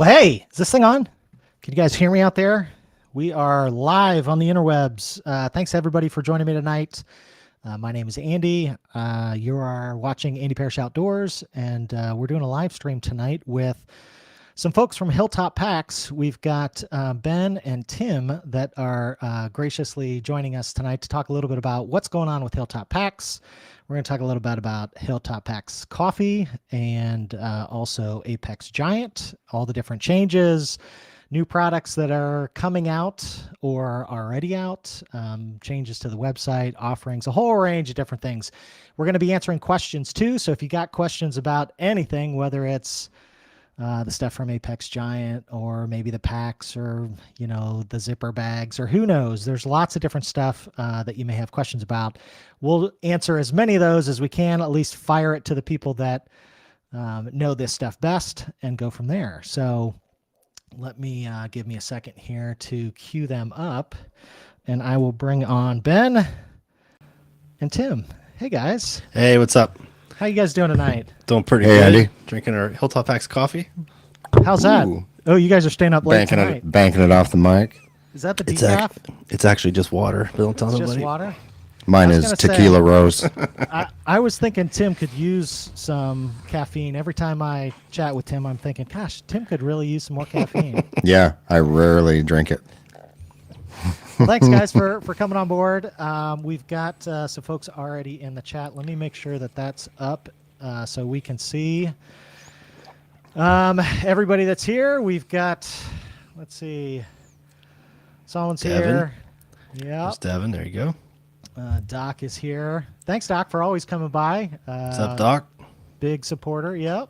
Well, hey, is this thing on? Can you guys hear me out there? We are live on the interwebs. Thanks everybody for joining me tonight. My name is Andy. You are watching Andy Parrish Outdoors, and we're doing a live stream tonight with some folks from Hilltop Packs. We've got Ben and Tim that are graciously joining us tonight to talk a little bit about what's going on with Hilltop Packs. We're going to talk a little bit about Hilltop Packs Coffee and also Apex Giant, all the different changes, new products that are coming out or already out, changes to the website, offerings, a whole range of different things. We're going to be answering questions too. So if you got questions about anything, whether it's the stuff from Apex Giant or maybe the packs or, you know, the zipper bags or who knows, there's lots of different stuff that you may have questions about. We'll answer as many of those as we can, at least fire it to the people that know this stuff best and go from there. So let me give me a second here to queue them up, and I will bring on Ben and Tim. Hey guys. Hey, what's up? How you guys doing tonight? Doing pretty Hey, good. Andy. Drinking our Hilltop Packs coffee. How's that? Ooh. Oh, you guys are staying up late tonight. Banking it off the mic. Is that the It's, decaf? it's actually just water. But don't tell It's nobody. just water? Mine I was is gonna say- tequila rose. I was thinking Tim could use some caffeine. Every time I chat with Tim, I'm thinking, gosh, Tim could really use some more caffeine. Yeah, I rarely drink it. Well, thanks, guys, for coming on board. We've got some folks already in the chat. Let me make sure that that's up so we can see everybody that's here. We've got, let's see, Solomon's Devin. here. Yeah. There's Devin. There you go. Doc is here. Thanks, Doc, for always coming by. What's up, Doc? Big supporter. Yep.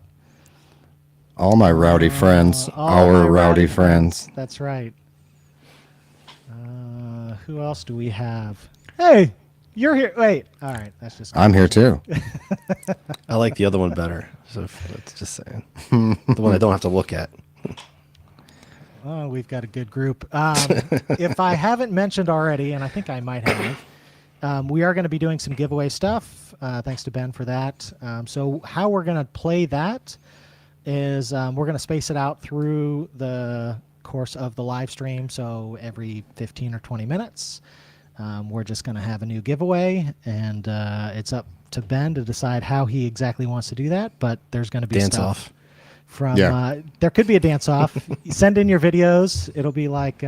All my rowdy friends, all my our rowdy rowdy friends. That's right. Who else do we have? Hey, you're here. Wait. All right. That's just. I'm here too. I like the other one better. So that's just saying. The one I don't have to look at. Oh, we've got a good group. If I haven't mentioned already, and I think I might have, we are going to be doing some giveaway stuff. Thanks to Ben for that. So how we're going to play that is we're going to space it out through the course of the live stream. So every 15 or 20 minutes, we're just going to have a new giveaway, and it's up to Ben to decide how he exactly wants to do that. But there's going to be Dance stuff off. from Yeah. there could be a dance off. Send in your videos. It'll be like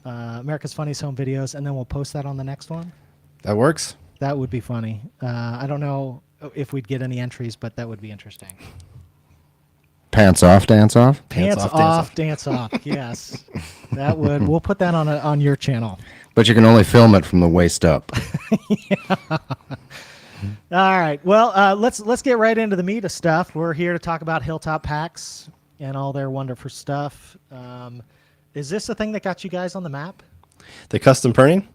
America's Funniest Home Videos, and then we'll post that on the next one. That works. That would be funny. I don't know if we'd get any entries, but that would be interesting. Pants off, dance off. Pants off, dance off. Yes, that would. We'll put that on your channel. But you can only film it from the waist up. All right. Well, let's get right into the meat of stuff. We're here to talk about Hilltop Packs and all their wonderful stuff. Is this the thing that got you guys on the map? The custom printing.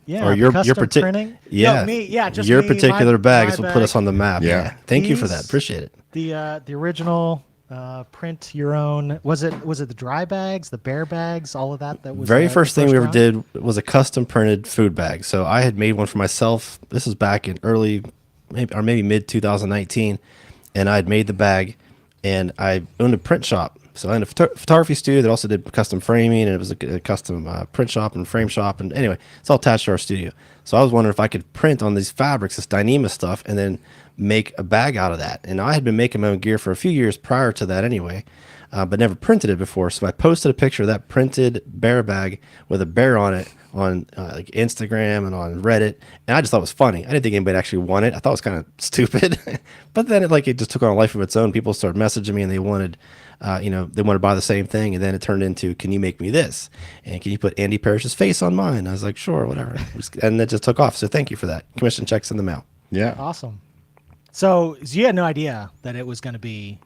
Yeah. Or your custom particular. printing. Yeah. No, me. Yeah. Just your me, particular my bag is what put bag. us on the map. Yeah. Thank you for These- that. Appreciate it. The original print your own. Was it the dry bags, the bear bags, all of that? That was Very the first thing we ever round? did was a custom printed food bag. So I had made one for myself. This was back in maybe mid 2019, and I had made the bag, and I owned a print shop. So I owned a photography studio that also did custom framing, and it was a custom print shop and frame shop, and anyway, it's all attached to our studio. So I was wondering if I could print on these fabrics, this Dyneema stuff, and then make a bag out of that. And I had been making my own gear for a few years prior to that anyway, but never printed it before. So I posted a picture of that printed bear bag with a bear on it on like Instagram and on Reddit, and I just thought it was funny. I didn't think anybody actually wanted it. I thought it was kind of stupid, but then it just took on a life of its own. People started messaging me, and they wanted, they wanted to buy the same thing, and then it turned into, can you make me this? And can you put Andy Parrish's face on mine? I was like, sure, whatever, and it just took off. So thank you for that. Commission checks in the mail. Yeah. Awesome. So you had no idea that it was going to be.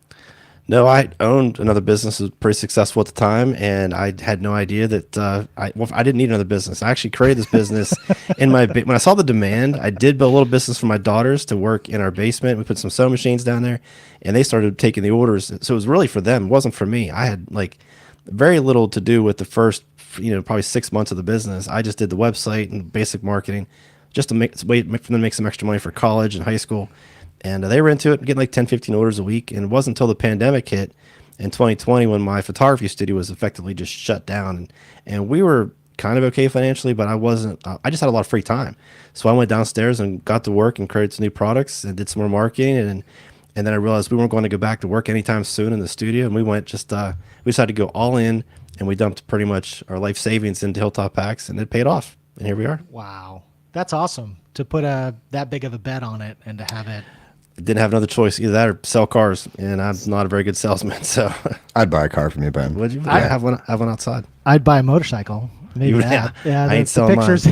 No, I owned another business that was pretty successful at the time, and I had no idea that I didn't need another business. I actually created this business when I saw the demand. I did build a little business for my daughters to work in our basement. We put some sewing machines down there, and they started taking the orders. So it was really for them. It wasn't for me. I had like very little to do with the first, probably 6 months of the business. I just did the website and basic marketing just to wait for them to make some extra money for college and high school. And they were into it, getting like 10, 15 orders a week. And it wasn't until the pandemic hit in 2020 when my photography studio was effectively just shut down, and we were kind of okay financially, but I wasn't. I just had a lot of free time, so I went downstairs and got to work and created some new products and did some more marketing, and then I realized we weren't going to go back to work anytime soon in the studio, and we went we decided to go all in, and we dumped pretty much our life savings into Hilltop Packs, and it paid off, and here we are. Wow, that's awesome to put that big of a bet on it and to have it. Didn't have another choice, either that or sell cars, and I'm not a very good salesman, so. I'd buy a car from you, Ben. Would you? I have one outside. I'd buy a motorcycle. Maybe You- that. yeah, I ain't the selling pictures.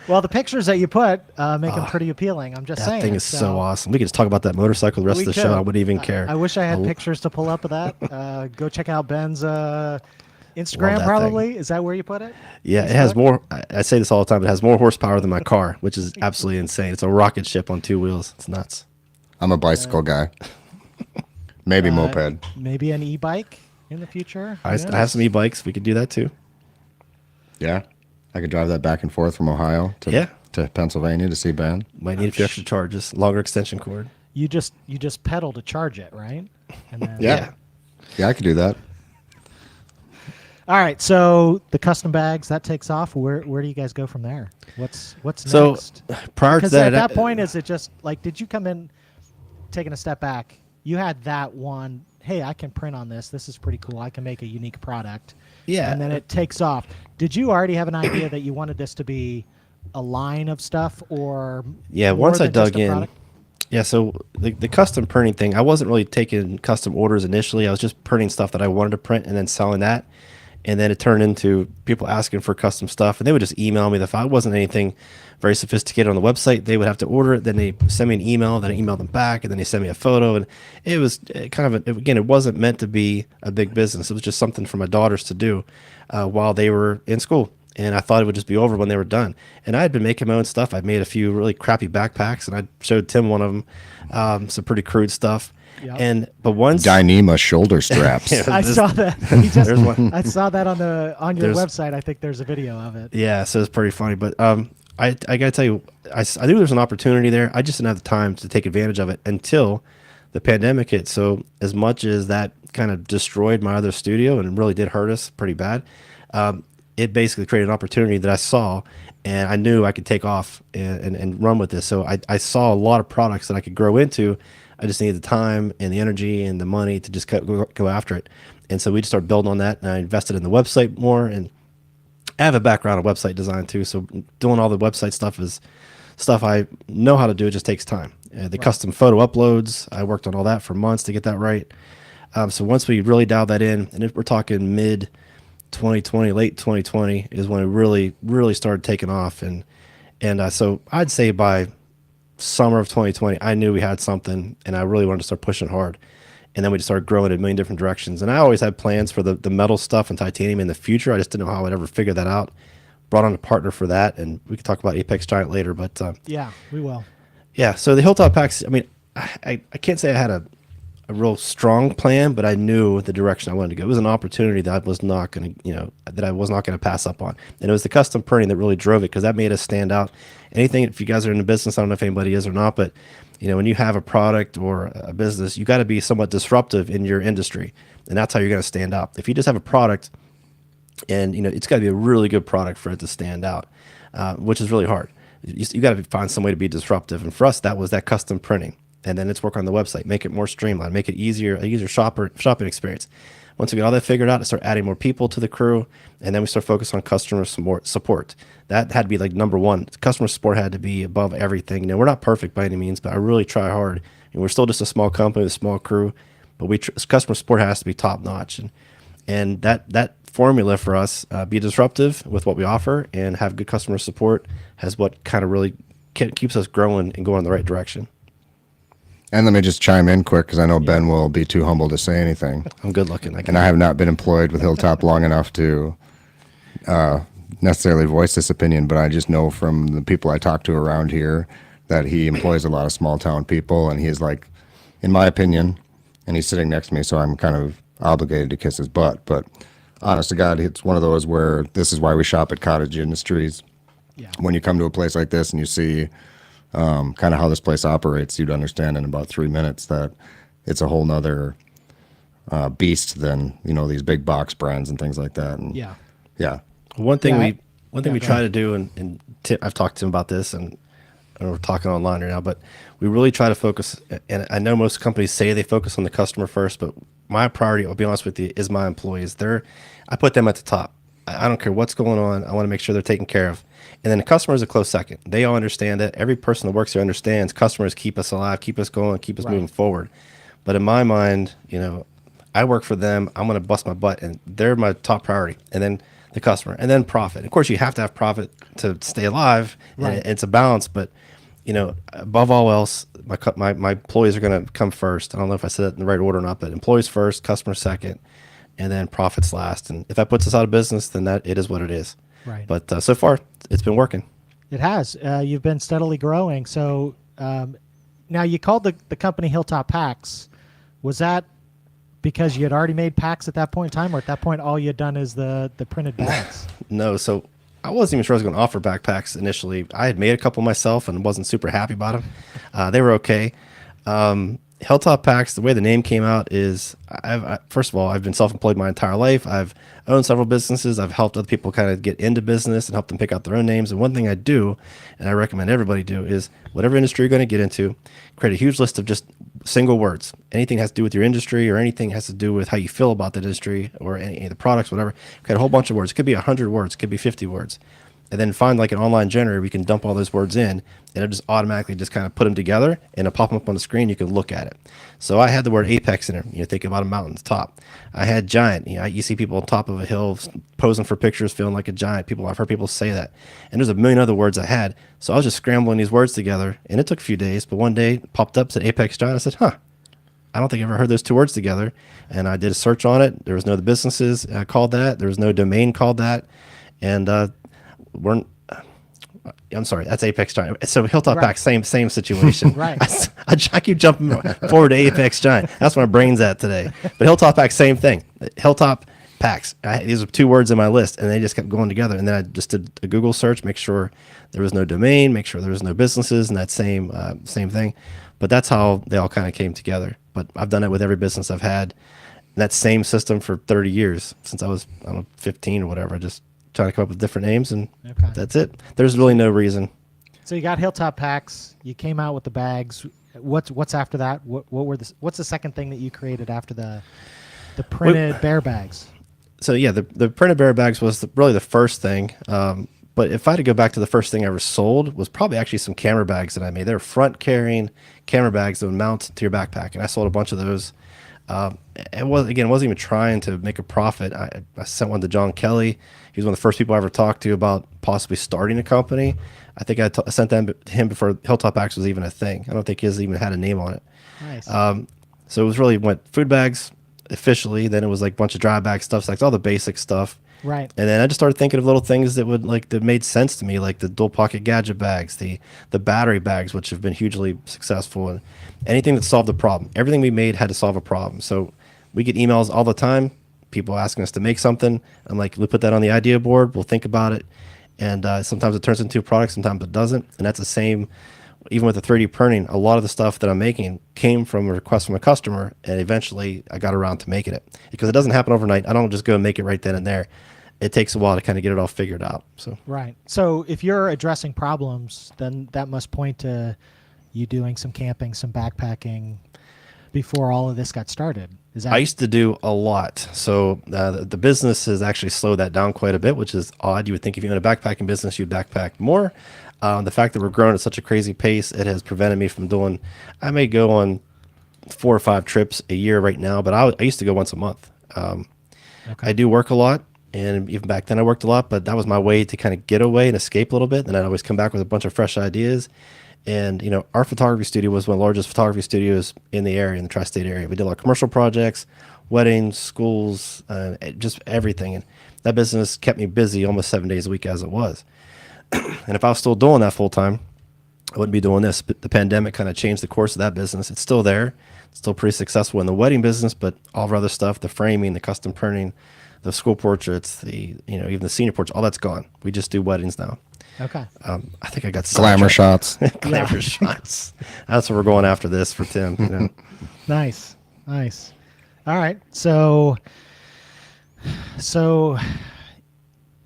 Well, the pictures that you put make them pretty appealing. I'm just That saying. thing is so awesome. We could just talk about that motorcycle the rest We of the could. show. I wouldn't even care. I wish I had I- pictures to pull up of that. Go check out Ben's Instagram. that Probably is that where you put it? Yeah, it has more. I say this all the time. It has more horsepower than my car, which is absolutely insane. It's a rocket ship on 2 wheels. It's nuts. I'm a bicycle guy. Maybe moped. Maybe an e-bike in the future. I have some e-bikes. We could do that too. Yeah. I could drive that back and forth from Ohio Yeah. to Pennsylvania to see Ben. Might need a few extra charges, longer extension cord. You just pedal to charge it, right? And then, Yeah. Yeah, I could do that. All right. So the custom bags that takes off. Where do you guys go from there? What's So next? prior to Because that, at that point, is it just like, did you come in, taking a step back? You had that one. Hey, I can print on this. This is pretty cool. I can make a unique product. Yeah. And then it takes off. Did you already have an idea that you wanted this to be a line of stuff, or Yeah, more once I than just dug a in. product? Yeah, so the custom printing thing, I wasn't really taking custom orders initially. I was just printing stuff that I wanted to print and then selling that. And then it turned into people asking for custom stuff, and they would just email me the file. It wasn't anything very sophisticated on the website. They would have to order it, then they send me an email, then I email them back, and then they send me a photo. And it was kind of, again, it wasn't meant to be a big business. It was just something for my daughters to do while they were in school. And I thought it would just be over when they were done. And I had been making my own stuff. I'd made a few really crappy backpacks, and I showed Tim one of them, some pretty crude stuff. Yep. But once Dyneema shoulder straps. Yeah. I This- saw that. You just, There's one. I saw that on your There's- website. I think there's a video of it. Yeah, so it's pretty funny. But I gotta tell you, I knew there was an opportunity there. I just didn't have the time to take advantage of it until the pandemic hit. So as much as that kind of destroyed my other studio and really did hurt us pretty bad, it basically created an opportunity that I saw, and I knew I could take off and run with this. So I saw a lot of products that I could grow into. I just needed the time and the energy and the money to just go after it. And so we just started building on that, and I invested in the website more. And I have a background in website design too, so doing all the website stuff is stuff I know how to do. It just takes time. The custom photo uploads, I worked on all that for months to get that right. So once we really dialed that in, and if we're talking mid 2020, late 2020 is when it really started taking off. And so I'd say by summer of 2020, I knew we had something, and I really wanted to start pushing hard. And then we just started growing in a million different directions. And I always had plans for the metal stuff and titanium in the future. I just didn't know how I'd ever figure that out. Brought on a partner for that, and we could talk about Apex Giant later. But Yeah, we will. yeah, so the Hilltop Packs, I mean, I can't say I had a real strong plan, but I knew the direction I wanted to go. It was an opportunity that I was not going to pass up on. And it was the custom printing that really drove it, because that made us stand out. Anything, if you guys are in the business, I don't know if anybody is or not, but when you have a product or a business, you got to be somewhat disruptive in your industry, and that's how you're going to stand out. If you just have a product, and it's got to be a really good product for it to stand out, which is really hard. You got to find some way to be disruptive, and for us, that was that custom printing. And then let's work on the website, make it more streamlined, make it a easier shopping experience. Once we get all that figured out, I start adding more people to the crew, and then we start focusing on customer support. That had to be like number one. Customer support had to be above everything. We're not perfect by any means, but I really try hard. And we're still just a small company, a small crew, but customer support has to be top notch. And that formula for us, be disruptive with what we offer and have good customer support, has what kind of really keeps us growing and going in the right direction. And let me just chime in quick, because I know Ben will be too humble to say anything. I'm good looking. And I have not been employed with Hilltop long enough to necessarily voice this opinion, but I just know from the people I talk to around here that he employs a lot of small town people, and he is like, in my opinion, and he's sitting next to me, so I'm kind of obligated to kiss his butt, but honest to God, it's one of those where this is why we shop at Cottage Industries. Yeah. When you come to a place like this and you see kind of how this place operates, you'd understand in about 3 minutes that it's a whole nother beast than these big box brands and things like that. And Yeah. yeah, One thing Yeah, we go try ahead. to do, and I've talked to him about this, and we're talking online right now, but we really try to focus. And I know most companies say they focus on the customer first, but my priority, I'll be honest with you, is my employees. I put them at the top. I don't care what's going on. I want to make sure they're taken care of. And then the customer is a close second. They all understand it. Every person that works there understands customers keep us alive, keep us going, keep us Right. moving forward. But in my mind, I work for them. I'm going to bust my butt, and they're my top priority. And then the customer, and then profit. Of course, you have to have profit to stay alive, Right. and it's a balance. But above all else, my employees are going to come first. I don't know if I said it in the right order or not, but employees first, customer second, and then profits last. And if that puts us out of business, then it is what it is. Right. But so far, it's been working. It has. You've been steadily growing. So now you called the company Hilltop Packs. Was that because you had already made packs at that point in time, or at that point all you had done is the printed bags? No, so I wasn't even sure I was going to offer backpacks initially. I had made a couple myself and wasn't super happy about them. They were okay. Hilltop Packs, the way the name came out is, first of all, I've been self-employed my entire life. I've owned several businesses. I've helped other people kind of get into business and help them pick out their own names. And one thing I do, and I recommend everybody do, is whatever industry you're going to get into, create a huge list of just single words. Anything has to do with your industry, or anything has to do with how you feel about that industry, or any of the products, whatever. Create a whole bunch of words. It could be 100 words. It could be 50 words. And then find like an online generator we can dump all those words in, and it'll just automatically just kind of put them together, and it'll pop them up on the screen. You can look at it. So I had the word apex in there. Think about a mountain's top. I had giant. You see people on top of a hill posing for pictures, feeling like a giant. I've heard people say that. And there's a million other words I had. So I was just scrambling these words together, and it took a few days. But one day it popped up, said apex giant. I said, I don't think I've ever heard those two words together. And I did a search on it. There was no other businesses called that. There was no domain called that. And I'm sorry, that's Apex Giant. So Hilltop Right. Packs, same situation. Right. I keep jumping forward to Apex Giant. That's where my brain's at today. But Hilltop Packs, same thing. Hilltop Packs. These are two words in my list, and they just kept going together. And then I just did a Google search, make sure there was no domain, make sure there was no businesses, and that same thing. But that's how they all kind of came together. But I've done it with every business I've had. That same system for 30 years, since I was, 15 or whatever. I just trying to come up with different names, and Okay. that's it. There's really no reason. So you got Hilltop Packs. You came out with the bags. What's after that? What's the second thing that you created after the printed bear bags? So yeah, the printed bear bags was really the first thing. But if I had to go back to the first thing I ever sold, was probably actually some camera bags that I made. They were front carrying camera bags that would mount to your backpack, and I sold a bunch of those. Wasn't even trying to make a profit. I sent one to John Kelly. He was one of the first people I ever talked to about possibly starting a company. I think I sent them to him before Hilltop Packs was even a thing. I don't think his even had a name on it. Nice. So it was really went food bags officially. Then it was like a bunch of dry bag stuff, like all the basic stuff. Right. And then I just started thinking of little things that made sense to me, like the dual pocket gadget bags, the battery bags, which have been hugely successful, and anything that solved a problem. Everything we made had to solve a problem. So we get emails all the time, people asking us to make something. I'm like, we put that on the idea board. We'll think about it. And sometimes it turns into a product, sometimes it doesn't. And that's the same, even with the 3D printing. A lot of the stuff that I'm making came from a request from a customer, and eventually I got around to making it, because it doesn't happen overnight. I don't just go and make it right then and there. It takes a while to kind of get it all figured out. So Right. So if you're addressing problems, then that must point to you doing some camping, some backpacking before all of this got started. Is that I used to do a lot. So the business has actually slowed that down quite a bit, which is odd. You would think if you own a backpacking business, you'd backpack more. The fact that we're growing at such a crazy pace, it has prevented me from doing, I may go on 4 or 5 trips a year right now, but I used to go once a month. Okay. I do work a lot. And even back then I worked a lot, but that was my way to kind of get away and escape a little bit. And I'd always come back with a bunch of fresh ideas. And, our photography studio was one of the largest photography studios in the area, in the tri-state area. We did a lot of commercial projects, weddings, schools, just everything. And that business kept me busy almost 7 days a week as it was. And if I was still doing that full time, I wouldn't be doing this. But the pandemic kind of changed the course of that business. It's still there. It's still pretty successful in the wedding business, but all of our other stuff, the framing, the custom printing, the school portraits, even the senior portraits, all that's gone. We just do weddings now. Okay. I think I got Glamour shots. glamour shots. That's what we're going after this for Tim. Nice. Nice. All right. So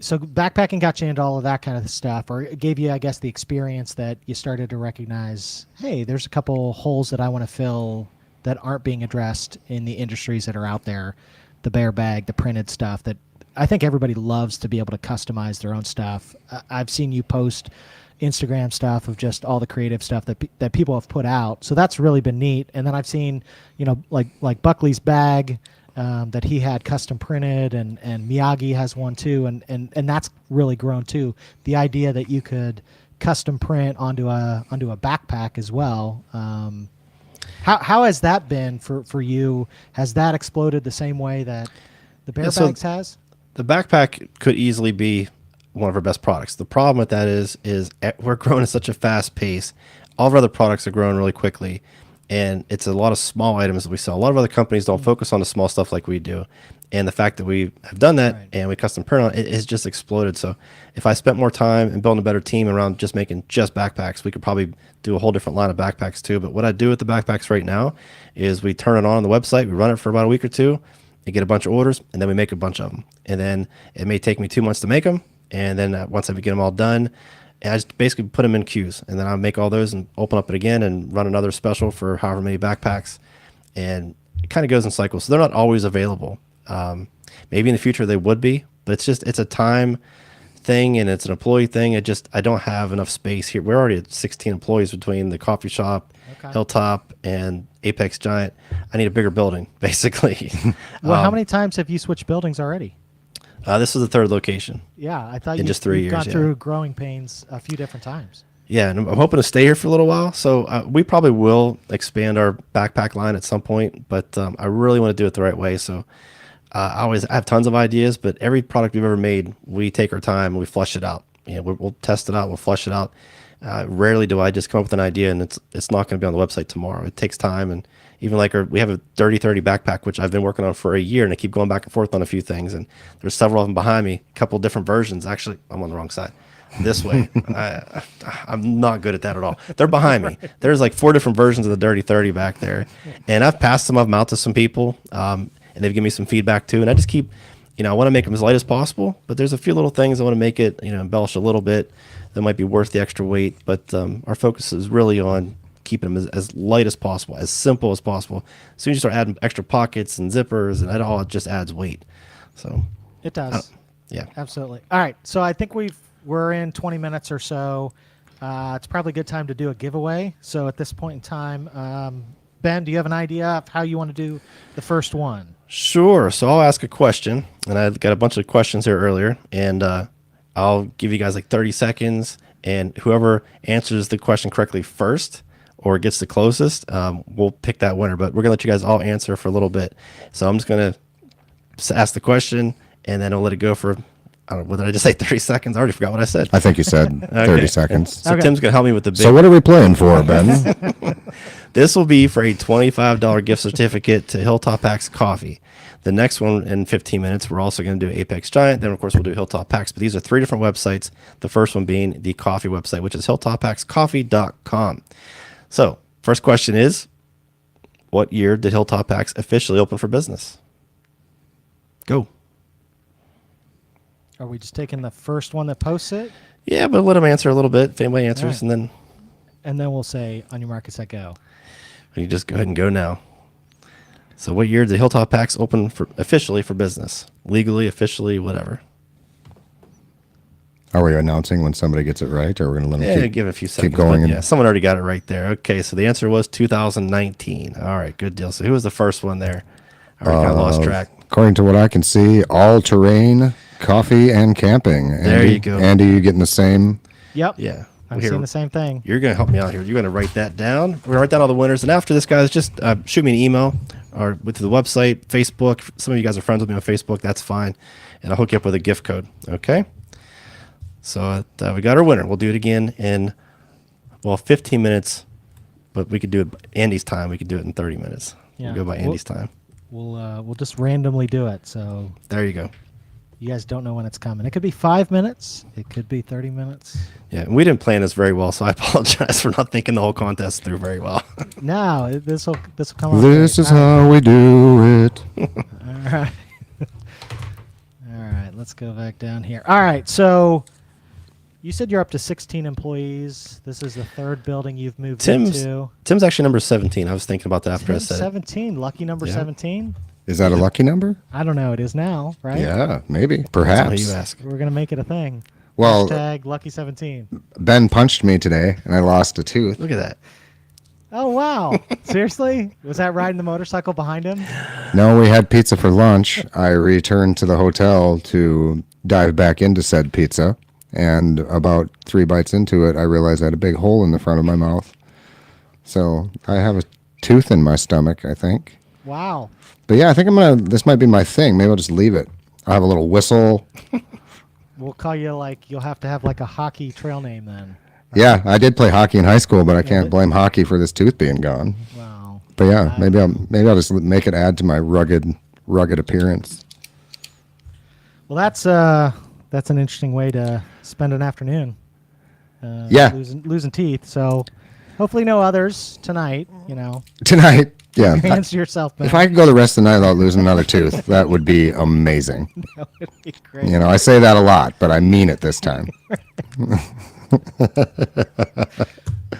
backpacking got you into all of that kind of stuff, or it gave you, I guess, the experience that you started to recognize, hey, there's a couple holes that I want to fill that aren't being addressed in the industries that are out there, the bare bag, the printed stuff that I think everybody loves to be able to customize their own stuff. I've seen you post Instagram stuff of just all the creative stuff that people have put out. So that's really been neat. And then I've seen, like Buckley's bag that he had custom printed, and Miyagi has one too, and that's really grown too. The idea that you could custom print onto a backpack as well. How has that been for you? Has that exploded the same way that the bare bags has? The backpack could easily be one of our best products. The problem with that is we're growing at such a fast pace. All of our other products are growing really quickly, and it's a lot of small items that we sell. A lot of other companies don't focus on the small stuff like we do. And the fact that we have done that and we custom print on it has just exploded. So if I spent more time and building a better team around just making just backpacks, we could probably do a whole different line of backpacks too. But what I do with the backpacks right now is we turn it on the website, we run it for about a week or two, and get a bunch of orders, and then we make a bunch of them. And then it may take me 2 months to make them. And then once I get them all done, and I just basically put them in queues, and then I'll make all those and open up it again and run another special for however many backpacks. And it kind of goes in cycles. So they're not always available. Maybe in the future they would be, but it's a time thing and it's an employee thing. I don't have enough space here. We're already at 16 employees between the coffee shop, Hilltop, and Apex Giant. I need a bigger building, basically. Well, how many times have you switched buildings already? This was the third location. Yeah, I thought in just 3 you've years, gone through growing pains a few different times. Yeah, and I'm hoping to stay here for a little while. So we probably will expand our backpack line at some point, but I really want to do it the right way. So I have tons of ideas, but every product we've ever made, we take our time and we flush it out. We'll test it out, we'll flush it out. Rarely do I just come up with an idea and it's not going to be on the website tomorrow. It takes time, and even like we have a Dirty 30 backpack, which I've been working on for a year, and I keep going back and forth on a few things. And there's several of them behind me, a couple different versions. Actually, I'm on the wrong side. This way. I'm not good at that at all. They're behind me. There's like 4 different versions of the Dirty 30 back there. And I've passed some of them out to some people, and they've given me some feedback too. And I just keep, I want to make them as light as possible, but there's a few little things I want to make it, embellish a little bit that might be worth the extra weight. But our focus is really on keeping them as light as possible, as simple as possible. As soon as you start adding extra pockets and zippers and it just adds weight. So it does. Yeah, absolutely. All right. So I think we're in 20 minutes or so. It's probably a good time to do a giveaway. So at this point in time, Ben, do you have an idea of how you want to do the first one? Sure. So I'll ask a question, and I got a bunch of questions here earlier, and I'll give you guys like 30 seconds, and whoever answers the question correctly first or gets the closest, we'll pick that winner. But we're going to let you guys all answer for a little bit. So I'm just going to ask the question, and then I'll let it go for, I don't know, what did I just say, 30 seconds? I already forgot what I said. I think you said 30 seconds. So Tim's going to help me with the big. So what are we playing for, Ben? This will be for a $25 gift certificate to Hilltop Packs Coffee. The next one in 15 minutes, we're also going to do Apex Giant. Then, of course, we'll do Hilltop Packs. But these are 3 different websites. The first one being the coffee website, which is hilltoppackscoffee.com. So, first question is, what year did Hilltop Packs officially open for business? Go. Are we just taking the first one that posts it? Yeah, but let them answer a little bit. If anybody answers, right. and then we'll say, on your market, set, go. You just go ahead and go now. So what year did Hilltop Packs open officially for business? Legally, officially, whatever. Are we announcing when somebody gets it right, or we're going to let them give it a few seconds. keep going? Yeah, someone already got it right there. Okay, so the answer was 2019. All right, good deal. So who was the first one there? I already kind of lost track. According to what I can see, all-terrain coffee and camping. There you go. Andy, you getting the same? Yep. Yeah. I'm seeing the same thing. You're going to help me out here. You're going to write that down. We're going to write down all the winners. And after this, guys, just shoot me an email or with the website, Facebook. Some of you guys are friends with me on Facebook. That's fine. And I'll hook you up with a gift code. Okay? So we got our winner. We'll do it again in, 15 minutes. But we could do it Andy's time. We could do it in 30 minutes. Yeah. We'll go by Andy's time. We'll just randomly do it. So there you go. You guys don't know when it's coming. It could be 5 minutes. It could be 30 minutes. Yeah, and we didn't plan this very well, so I apologize for not thinking the whole contest through very well. No, this will come out. This great. is how we do it. All right. All right, let's go back down here. All right, so you said you're up to 16 employees. This is the third building you've moved into. Tim's actually number 17. I was thinking about that after I said 17, lucky number 17. Is that a lucky number? I don't know. It is now, right? Yeah, maybe, it. perhaps. That's what you ask. We're gonna make it a thing. Well, Hashtag lucky 17. Ben punched me today, and I lost a tooth. Look at that. Oh wow! Seriously? Was that riding the motorcycle behind him? No, we had pizza for lunch. I returned to the hotel to dive back into said pizza, and about 3 bites into it, I realized I had a big hole in the front of my mouth. So I have a tooth in my stomach, I think. Wow. But yeah, I think this might be my thing. Maybe I'll just leave it. I'll have a little whistle. We'll call you you'll have to have like a hockey trail name then. Yeah, I did play hockey in high school, but I can't blame hockey for this tooth being gone. Wow. But yeah, maybe I'll just make it add to my rugged appearance. Well, that's an interesting way to spend an afternoon. Yeah. Losing teeth. So hopefully no others tonight. Tonight, yeah. Your hands to yourself, man. If I could go the rest of the night without losing another tooth, that would be amazing. That would be great. I say that a lot, but I mean it this time.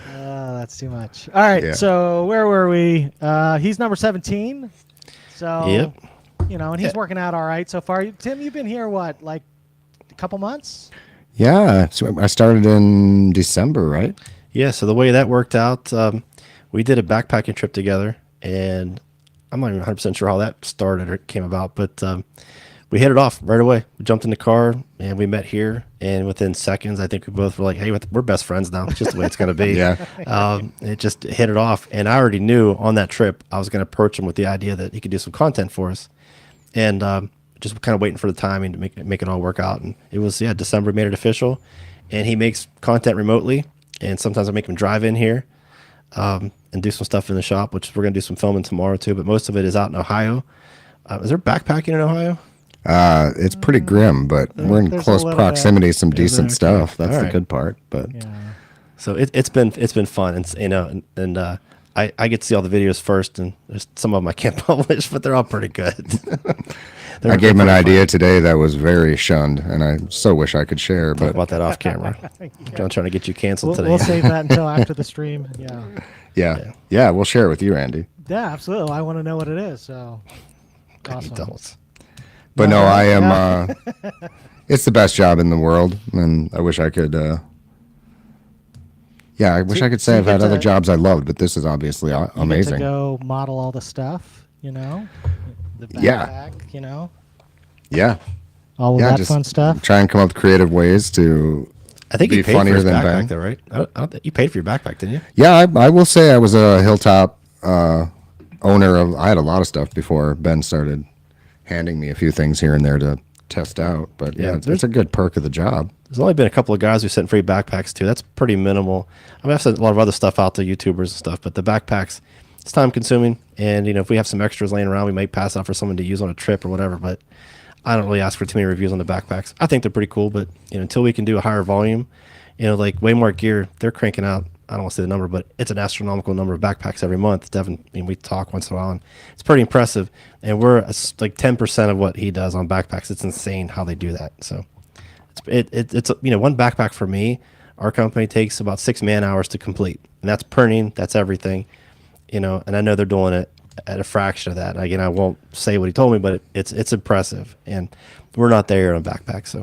That's too much. All right. Yeah. So where were we? He's number 17. So Yep. And he's working out all right so far. Tim, you've been here what, like a couple months? Yeah, so I started in December, right? Yeah, so the way that worked out, we did a backpacking trip together, and I'm not even 100% sure how that started or came about, but we hit it off right away. We jumped in the car, and we met here, and within seconds, I think we both were like, hey, we're best friends now. It's just the way it's going to be. Yeah. It just hit it off, and I already knew on that trip I was going to approach him with the idea that he could do some content for us, and just kind of waiting for the timing to make it all work out. And it was, December made it official, and he makes content remotely, and sometimes I make him drive in here and do some stuff in the shop, which we're going to do some filming tomorrow too, but most of it is out in Ohio. Is there backpacking in Ohio? It's pretty grim, but we're in There's close a little proximity to some Is there? decent stuff. That's All the right. good part. But Yeah. So it's been fun, and I get to see all the videos first, and there's some of them I can't publish, but they're all pretty good. I gave him an idea today that was very shunned, and I so wish I could share. Talk But about that off camera. I'm trying to get you canceled today. We'll save that until after the stream. yeah, we'll share it with you, Andy. Yeah, absolutely. I want to know what it is. So You awesome. don't. But no, I am. Yeah. It's the best job in the world, and I wish I could. I wish I could so say you I've had get other to- jobs I loved, but this is obviously You get amazing. to go model all the stuff. The backpack. Yeah. Yeah, All of yeah, that just fun stuff. try and come up with creative ways to. I think Be you paid funnier for his than backpack, Ben. though, right? I don't think you paid for your backpack, didn't you? Yeah, I will say I was a Hilltop owner of. I had a lot of stuff before Ben started handing me a few things here and there to test out. But Yeah, it's a good perk of the job. There's only been a couple of guys who sent free backpacks too. That's pretty minimal. I mean, I've sent a lot of other stuff out to YouTubers and stuff, but the backpacks, it's time consuming. And if we have some extras laying around, we might pass out for someone to use on a trip or whatever. But I don't really ask for too many reviews on the backpacks. I think they're pretty cool, but until we can do a higher volume, like Waymart Gear, they're cranking out. I don't want to say the number, but it's an astronomical number of backpacks every month. Devin, we talk once in a while, and it's pretty impressive. And we're like 10% of what he does on backpacks. It's insane how they do that. So it's one backpack for me. Our company takes about 6 man hours to complete, and that's printing, that's everything, and I know they're doing it at a fraction of that. Again, I won't say what he told me, but it's impressive, and we're not there on backpacks.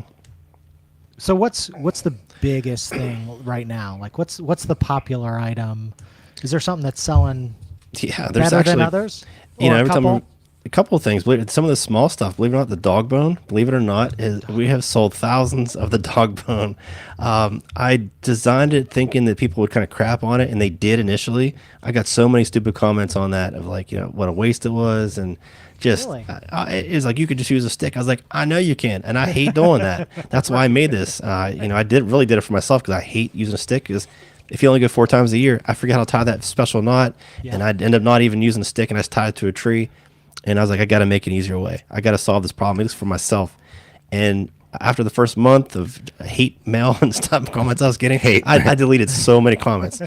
So what's the biggest thing right now? Like what's the popular item? Is there something that's selling Yeah, there's better actually than others? You Or know, a every couple? time a couple of things. Some of the small stuff, believe it or not, the dog bone, believe it or not, is we have sold thousands of the dog bone. I designed it thinking that people would kind of crap on it, and they did initially. I got so many stupid comments on that of like, what a waste it was, and just Really? it was like you could just use a stick. I was like, I know you can, and I hate doing that. That's why I made this. I really did it for myself because I hate using a stick because. If you only go 4 times a year, I forget how to tie that special knot, Yeah. and I'd end up not even using a stick, and I just tied it to a tree. And I was like, I got to make an easier way. I got to solve this problem, at least for myself. And after the first month of hate mail and stuff, comments I was getting, I deleted so many comments.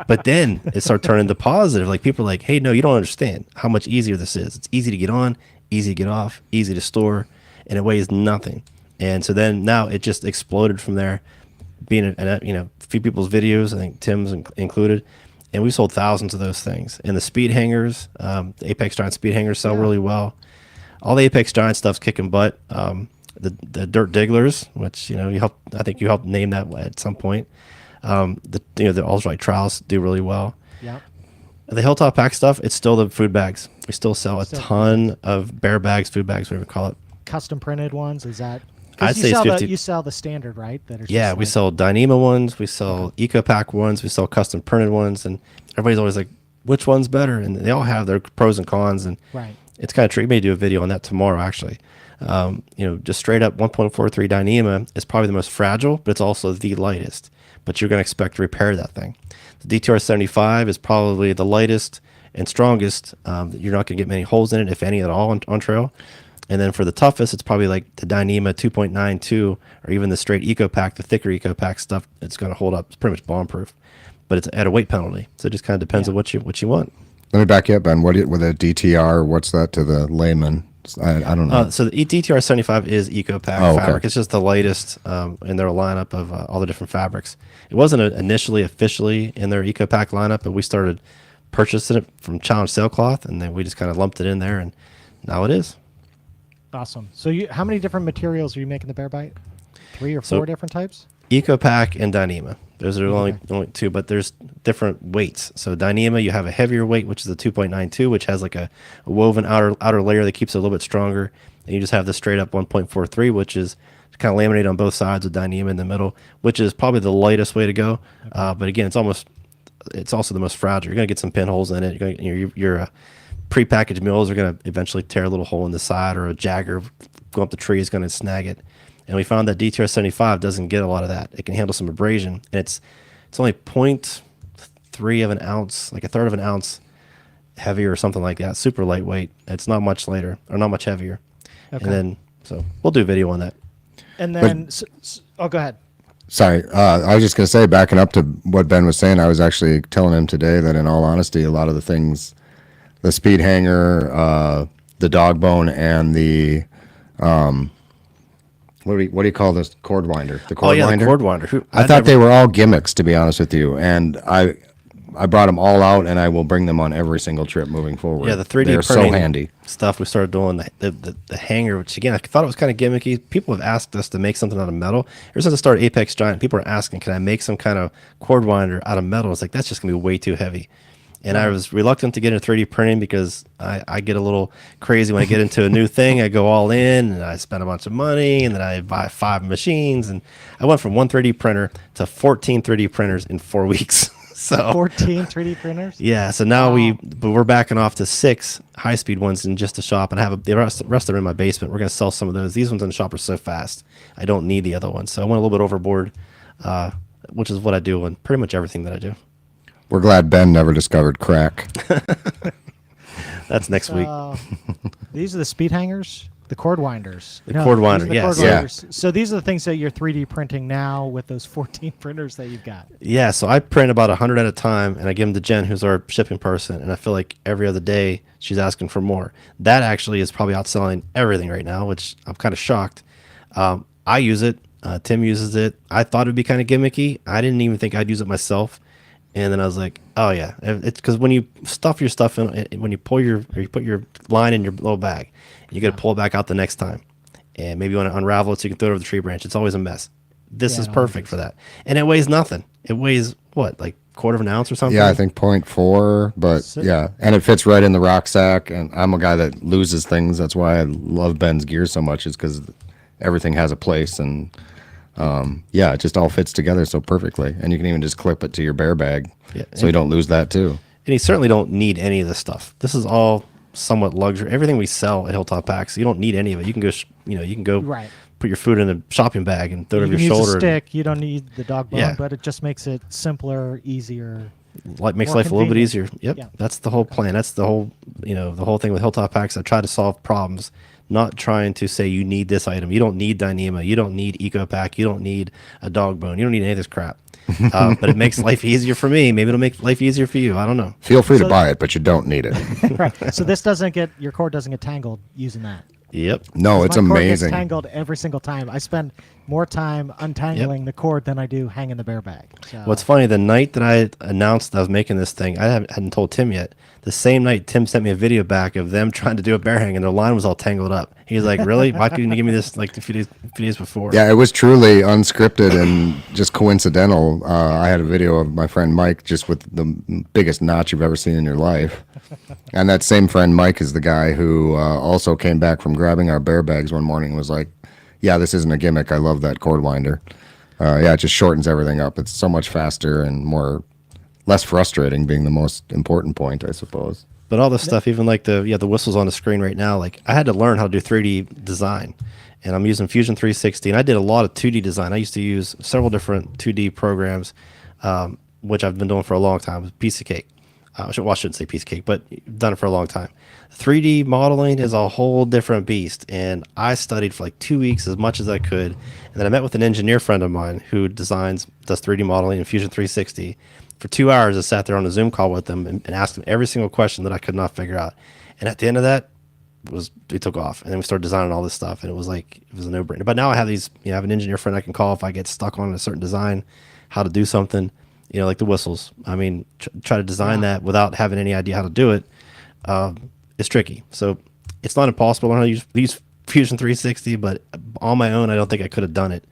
But then it started turning to positive. Like people are like, hey, no, you don't understand how much easier this is. It's easy to get on, easy to get off, easy to store, and it weighs nothing. And so then now it just exploded from there, being a few people's videos, I think Tim's included. And we sold thousands of those things. And the speed hangers, the Apex Giant speed hangers sell really well. All the Apex Giant stuff's kicking butt. The Dirt Digglers, which I think you helped name that at some point. The Ultralight Trials do really well. Yeah. The Hilltop Pack stuff, it's still the food bags. We still sell a ton of bear bags, food bags, whatever you call it. Custom printed ones, is that? I'd say it's 50. You sell the standard, right? That are we sell Dyneema ones, we sell Eco Pack ones, we sell custom printed ones, and everybody's always like, which one's better? And they all have their pros and cons, and it's kind of tricky. We may do a video on that tomorrow, actually. Just straight up 1.43 Dyneema is probably the most fragile, but it's also the lightest. But you're going to expect to repair that thing. The DTR 75 is probably the lightest and strongest. You're not going to get many holes in it, if any at all, on trail. And then for the toughest, it's probably like the Dyneema 2.92 or even the straight Eco Pack, the thicker Eco Pack stuff. It's going to hold up. It's pretty much bomb proof, but it's at a weight penalty. So it just kind of depends on what you want. Let me back you up, Ben. With a DTR, what's that to the layman? I don't know. So the DTR 75 is Eco Pack fabric. It's just the lightest in their lineup of all the different fabrics. It wasn't initially officially in their Eco Pack lineup, but we started purchasing it from Challenge Sailcloth, and then we just kind of lumped it in there, and now it is. Awesome. So how many different materials are you making the Bear Bite? 3 or 4 different types? Eco Pack and Dyneema. Those are only 2, but there's different weights. So Dyneema, you have a heavier weight, which is the 2.92, which has like a woven outer layer that keeps it a little bit stronger. And you just have the straight up 1.43, which is kind of laminated on both sides with Dyneema in the middle, which is probably the lightest way to go. But again, it's also the most fragile. You're going to get some pinholes in it. Your prepackaged mills are going to eventually tear a little hole in the side, or a jagger going up the tree is going to snag it. And we found that DTR 75 doesn't get a lot of that. It can handle some abrasion, and it's only 0.3 of an ounce, like a third of an ounce heavier or something like that. Super lightweight. It's not much lighter or not much heavier. Okay. And then, so we'll do a video on that. And then, go ahead. Sorry, I was just going to say, backing up to what Ben was saying, I was actually telling him today that in all honesty, a lot of the things, the speed hanger, the dog bone, and the what do you call this cord winder? The cord winder. The cord winder. I thought they were all gimmicks, to be honest with you, and I brought them all out, and I will bring them on every single trip moving forward. Yeah, the 3D They're printing so handy stuff. We started doing the hanger, which again I thought it was kind of gimmicky. People have asked us to make something out of metal. Ever since I started Apex Giant, people are asking, can I make some kind of cord winder out of metal? It's like, that's just gonna be way too heavy. And I was reluctant to get into 3D printing because I get a little crazy when I get into a new thing. I go all in, and I spend a bunch of money, and then I buy 5 machines. And I went from 1 3D printer to 14 3D printers in 4 weeks. So 14 3D printers? Yeah. So now we're backing off to 6 high-speed ones in just the shop, and I have the rest are in my basement. We're going to sell some of those. These ones in the shop are so fast. I don't need the other ones. So I went a little bit overboard, which is what I do on pretty much everything that I do. We're glad Ben never discovered crack. That's next week. These are the speed hangers, the cord winders. Cord winder, yes. Winders. So these are the things that you're 3D printing now with those 14 printers that you've got. Yeah, so I print about 100 at a time, and I give them to Jen, who's our shipping person, and I feel like every other day she's asking for more. That actually is probably outselling everything right now, which I'm kind of shocked. I use it. Tim uses it. I thought it would be kind of gimmicky. I didn't even think I'd use it myself. And then I was like, oh yeah, it's because when you stuff your stuff in, when you put your line in your little bag, you got to pull it back out the next time, and maybe you want to unravel it so you can throw it over the tree branch. It's always a mess. This is perfect for that, and it weighs nothing. It weighs what, like quarter of an ounce or something? Yeah, I think 0.4, but yeah, and it fits right in the rucksack. And I'm a guy that loses things. That's why I love Ben's gear so much, is because everything has a place, and yeah, it just all fits together so perfectly. And you can even just clip it to your bear bag, so you don't lose that too. And you certainly don't need any of this stuff. This is all somewhat luxury. Everything we sell at Hilltop Packs, you don't need any of it. You can go, you can go put your food in a shopping bag and throw it over your shoulder. Use a stick. You don't need the dog bone, but it just makes it simpler, easier. Makes life a little bit easier. Yep. Yeah. That's the whole plan. That's the whole, the whole thing with Hilltop Packs. I try to solve problems, not trying to say you need this item. You don't need Dyneema. You don't need EcoPack. You don't need a dog bone. You don't need any of this crap. But it makes life easier for me. Maybe it'll make life easier for you. I don't know. Feel free to buy it, but you don't need it. Right. So this doesn't get, your cord doesn't get tangled using that. Yep. No, it's My cord gets amazing. tangled every single time. I spend more time untangling the cord than I do hanging the bear bag. So, What's funny, the night that I announced that I was making this thing, I hadn't told Tim yet. The same night, Tim sent me a video back of them trying to do a bear hang, and their line was all tangled up. He was like, really? Why couldn't you give me this like a few days before? Yeah, it was truly unscripted and just coincidental. I had a video of my friend Mike just with the biggest notch you've ever seen in your life. And that same friend Mike is the guy who also came back from grabbing our bear bags one morning and was like, yeah, this isn't a gimmick. I love that cord winder. Yeah, it just shortens everything up. It's so much faster and less frustrating, being the most important point, I suppose. But all this stuff, even like the whistles on the screen right now, like I had to learn how to do 3D design. And I'm using Fusion 360, and I did a lot of 2D design. I used to use several different 2D programs, which I've been doing for a long time. It was a piece of cake. I shouldn't say piece of cake, but done it for a long time. 3D modeling is a whole different beast, and I studied for like 2 weeks as much as I could. And then I met with an engineer friend of mine who does 3D modeling in Fusion 360. For 2 hours, I sat there on a Zoom call with them and asked them every single question that I could not figure out. And at the end of that, we took off, and then we started designing all this stuff, and it was a no-brainer. But now I have I have an engineer friend I can call if I get stuck on a certain design, how to do something, like the whistles. I mean, try to design that without having any idea how to do it. It's tricky. So it's not impossible to learn how to use Fusion 360, but on my own, I don't think I could have done it.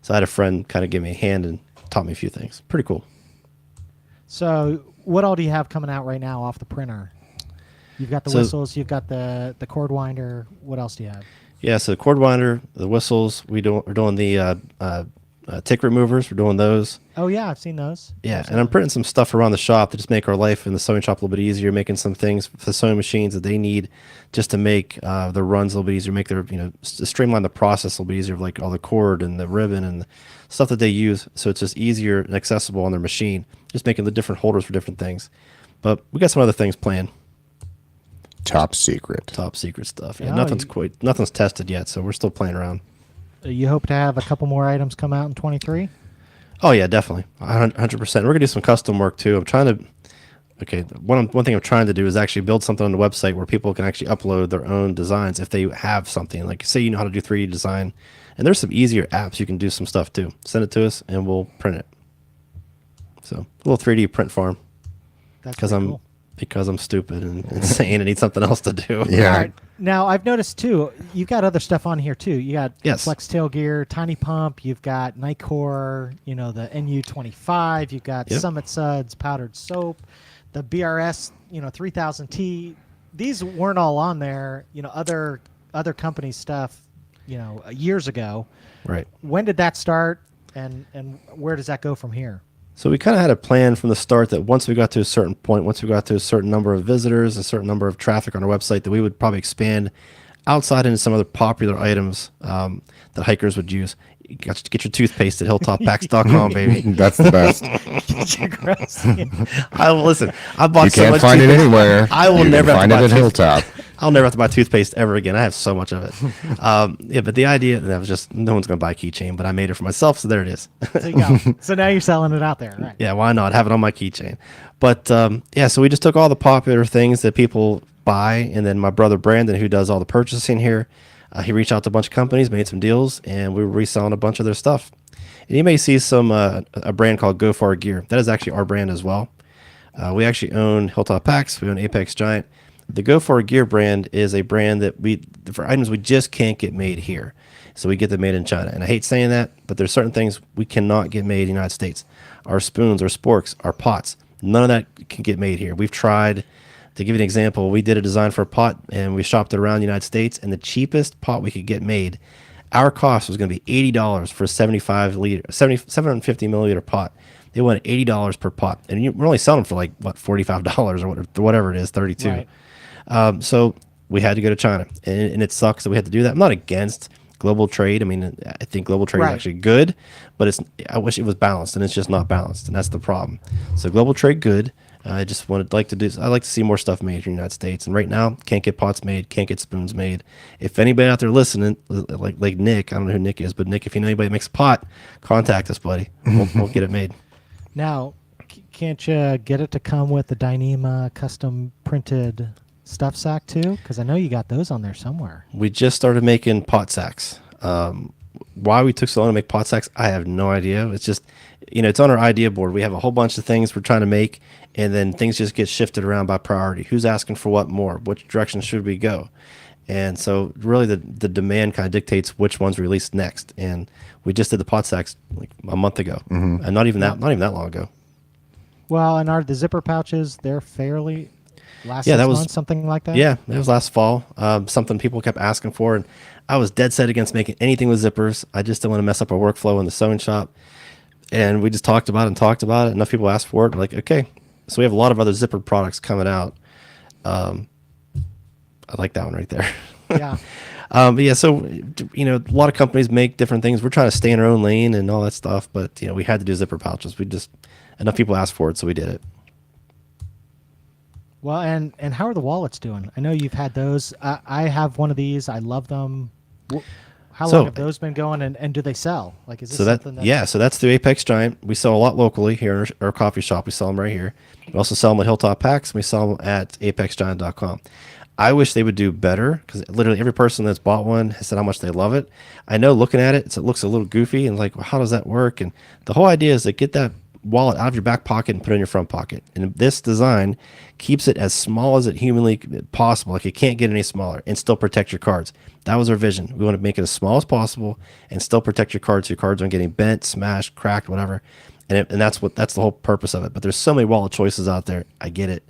So I had a friend kind of give me a hand and taught me a few things. Pretty cool. So what all do you have coming out right now off the printer? You've got the whistles, you've got the cord winder. What else do you have? Yeah, so the cord winder, the whistles, we're doing the tick removers. We're doing those. Oh, yeah, I've seen those. Yeah, and I'm printing some stuff around the shop to just make our life in the sewing shop a little bit easier, making some things for the sewing machines that they need just to make their runs a little bit easier, make their, streamline the process a little bit easier, like all the cord and the ribbon and the stuff that they use, so it's just easier and accessible on their machine, just making the different holders for different things. But we got some other things planned. Top secret Stuff. Yeah, Oh, nothing's tested yet, so we're still playing around. You hope to have a couple more items come out in 23? Oh yeah, definitely, 100%. We're gonna do some custom work too. One thing I'm trying to do is actually build something on the website where people can actually upload their own designs if they have something. Like, say you know how to do 3D design, and there's some easier apps you can do some stuff too. Send it to us, and we'll print it. So a little 3D print farm. That's Cool. Because I'm stupid and insane and need something else to do. Yeah. All right. Now, I've noticed, too, you've got other stuff on here, too. You got Flex Tail Gear, Tiny Pump, you've got Nightcore, the NU25, you've got Summit Suds, Powdered Soap, the BRS, 3000T. These weren't all on there, other companies' stuff, years ago. Right. When did that start, and where does that go from here? So we kind of had a plan from the start that once we got to a certain point, once we got to a certain number of visitors, a certain number of traffic on our website, that we would probably expand outside into some other popular items that hikers would use. You got to get your toothpaste at hilltoppacks.com, baby. That's the best. Listen. I bought You so can't much find it toothpaste. anywhere. I will You never can have find to it buy at Hilltop. I'll never have to buy toothpaste ever again. I have so much of it. But the idea that was just no one's going to buy a keychain, but I made it for myself, so there it is. There you go. So now you're selling it out there, right? Yeah, why not? Have it on my keychain. But so we just took all the popular things that people buy, and then my brother Brandon, who does all the purchasing here, he reached out to a bunch of companies, made some deals, and we were reselling a bunch of their stuff. And you may see some a brand called Go Far Gear. That is actually our brand as well. We actually own Hilltop Packs. We own Apex Giant. The Go For Gear brand is a brand that for items we just can't get made here. So we get them made in China. And I hate saying that, but there's certain things we cannot get made in the United States. Our spoons, our sporks, our pots, none of that can get made here. We've tried. To give you an example, we did a design for a pot, and we shopped it around the United States, and the cheapest pot we could get made, our cost was going to be $80 for a 750 milliliter pot. They wanted $80 per pot, and we're only selling them for $45 or whatever it is, $32. Right. So we had to go to China, and it sucks that we had to do that. I'm not against global trade. I mean, I think global trade is actually good, but I wish it was balanced, and it's just not balanced, and that's the problem. So global trade, good. I just wanted like to do. I like to see more stuff made here in the United States. And right now, can't get pots made, can't get spoons made. If anybody out there listening, like Nick, I don't know who Nick is, but Nick, if you know anybody that makes a pot, contact us, buddy. We'll get it made. Now, can't you get it to come with the Dyneema custom printed stuff sack too? Because I know you got those on there somewhere. We just started making pot sacks. Why we took so long to make pot sacks, I have no idea. It's just, it's on our idea board. We have a whole bunch of things we're trying to make, and then things just get shifted around by priority. Who's asking for what more? Which direction should we go? And so really the demand kind of dictates which ones released next. And we just did the pot sacks like a month ago, and not even that long ago. Well, and are the zipper pouches, they're fairly last Yeah, 6 that was- months, something like that? Yeah, it was last fall. Something people kept asking for, and I was dead set against making anything with zippers. I just didn't want to mess up our workflow in the sewing shop. And we just talked about it. Enough people asked for it. We're like, okay. So we have a lot of other zipper products coming out. I like that one right there. Yeah. But yeah, so, a lot of companies make different things. We're trying to stay in our own lane and all that stuff. But, we had to do zipper pouches. Enough people asked for it, so we did it. Well, and how are the wallets doing? I know you've had those. I have one of these. I love them. How So- long have those been going, and do they sell? Like, is this So something that? so that's through Apex Giant. We sell a lot locally here in our coffee shop. We sell them right here. We also sell them at Hilltop Packs. We sell them at apexgiant.com. I wish they would do better because literally every person that's bought one has said how much they love it. I know looking at it, it looks a little goofy and like, well, how does that work? And the whole idea is to get that wallet out of your back pocket and put it in your front pocket. And this design keeps it as small as it humanly possible. Like it can't get any smaller and still protect your cards. That was our vision. We want to make it as small as possible and still protect your cards. So your cards aren't getting bent, smashed, cracked, whatever. And that's the whole purpose of it. But there's so many wallet choices out there. I get it.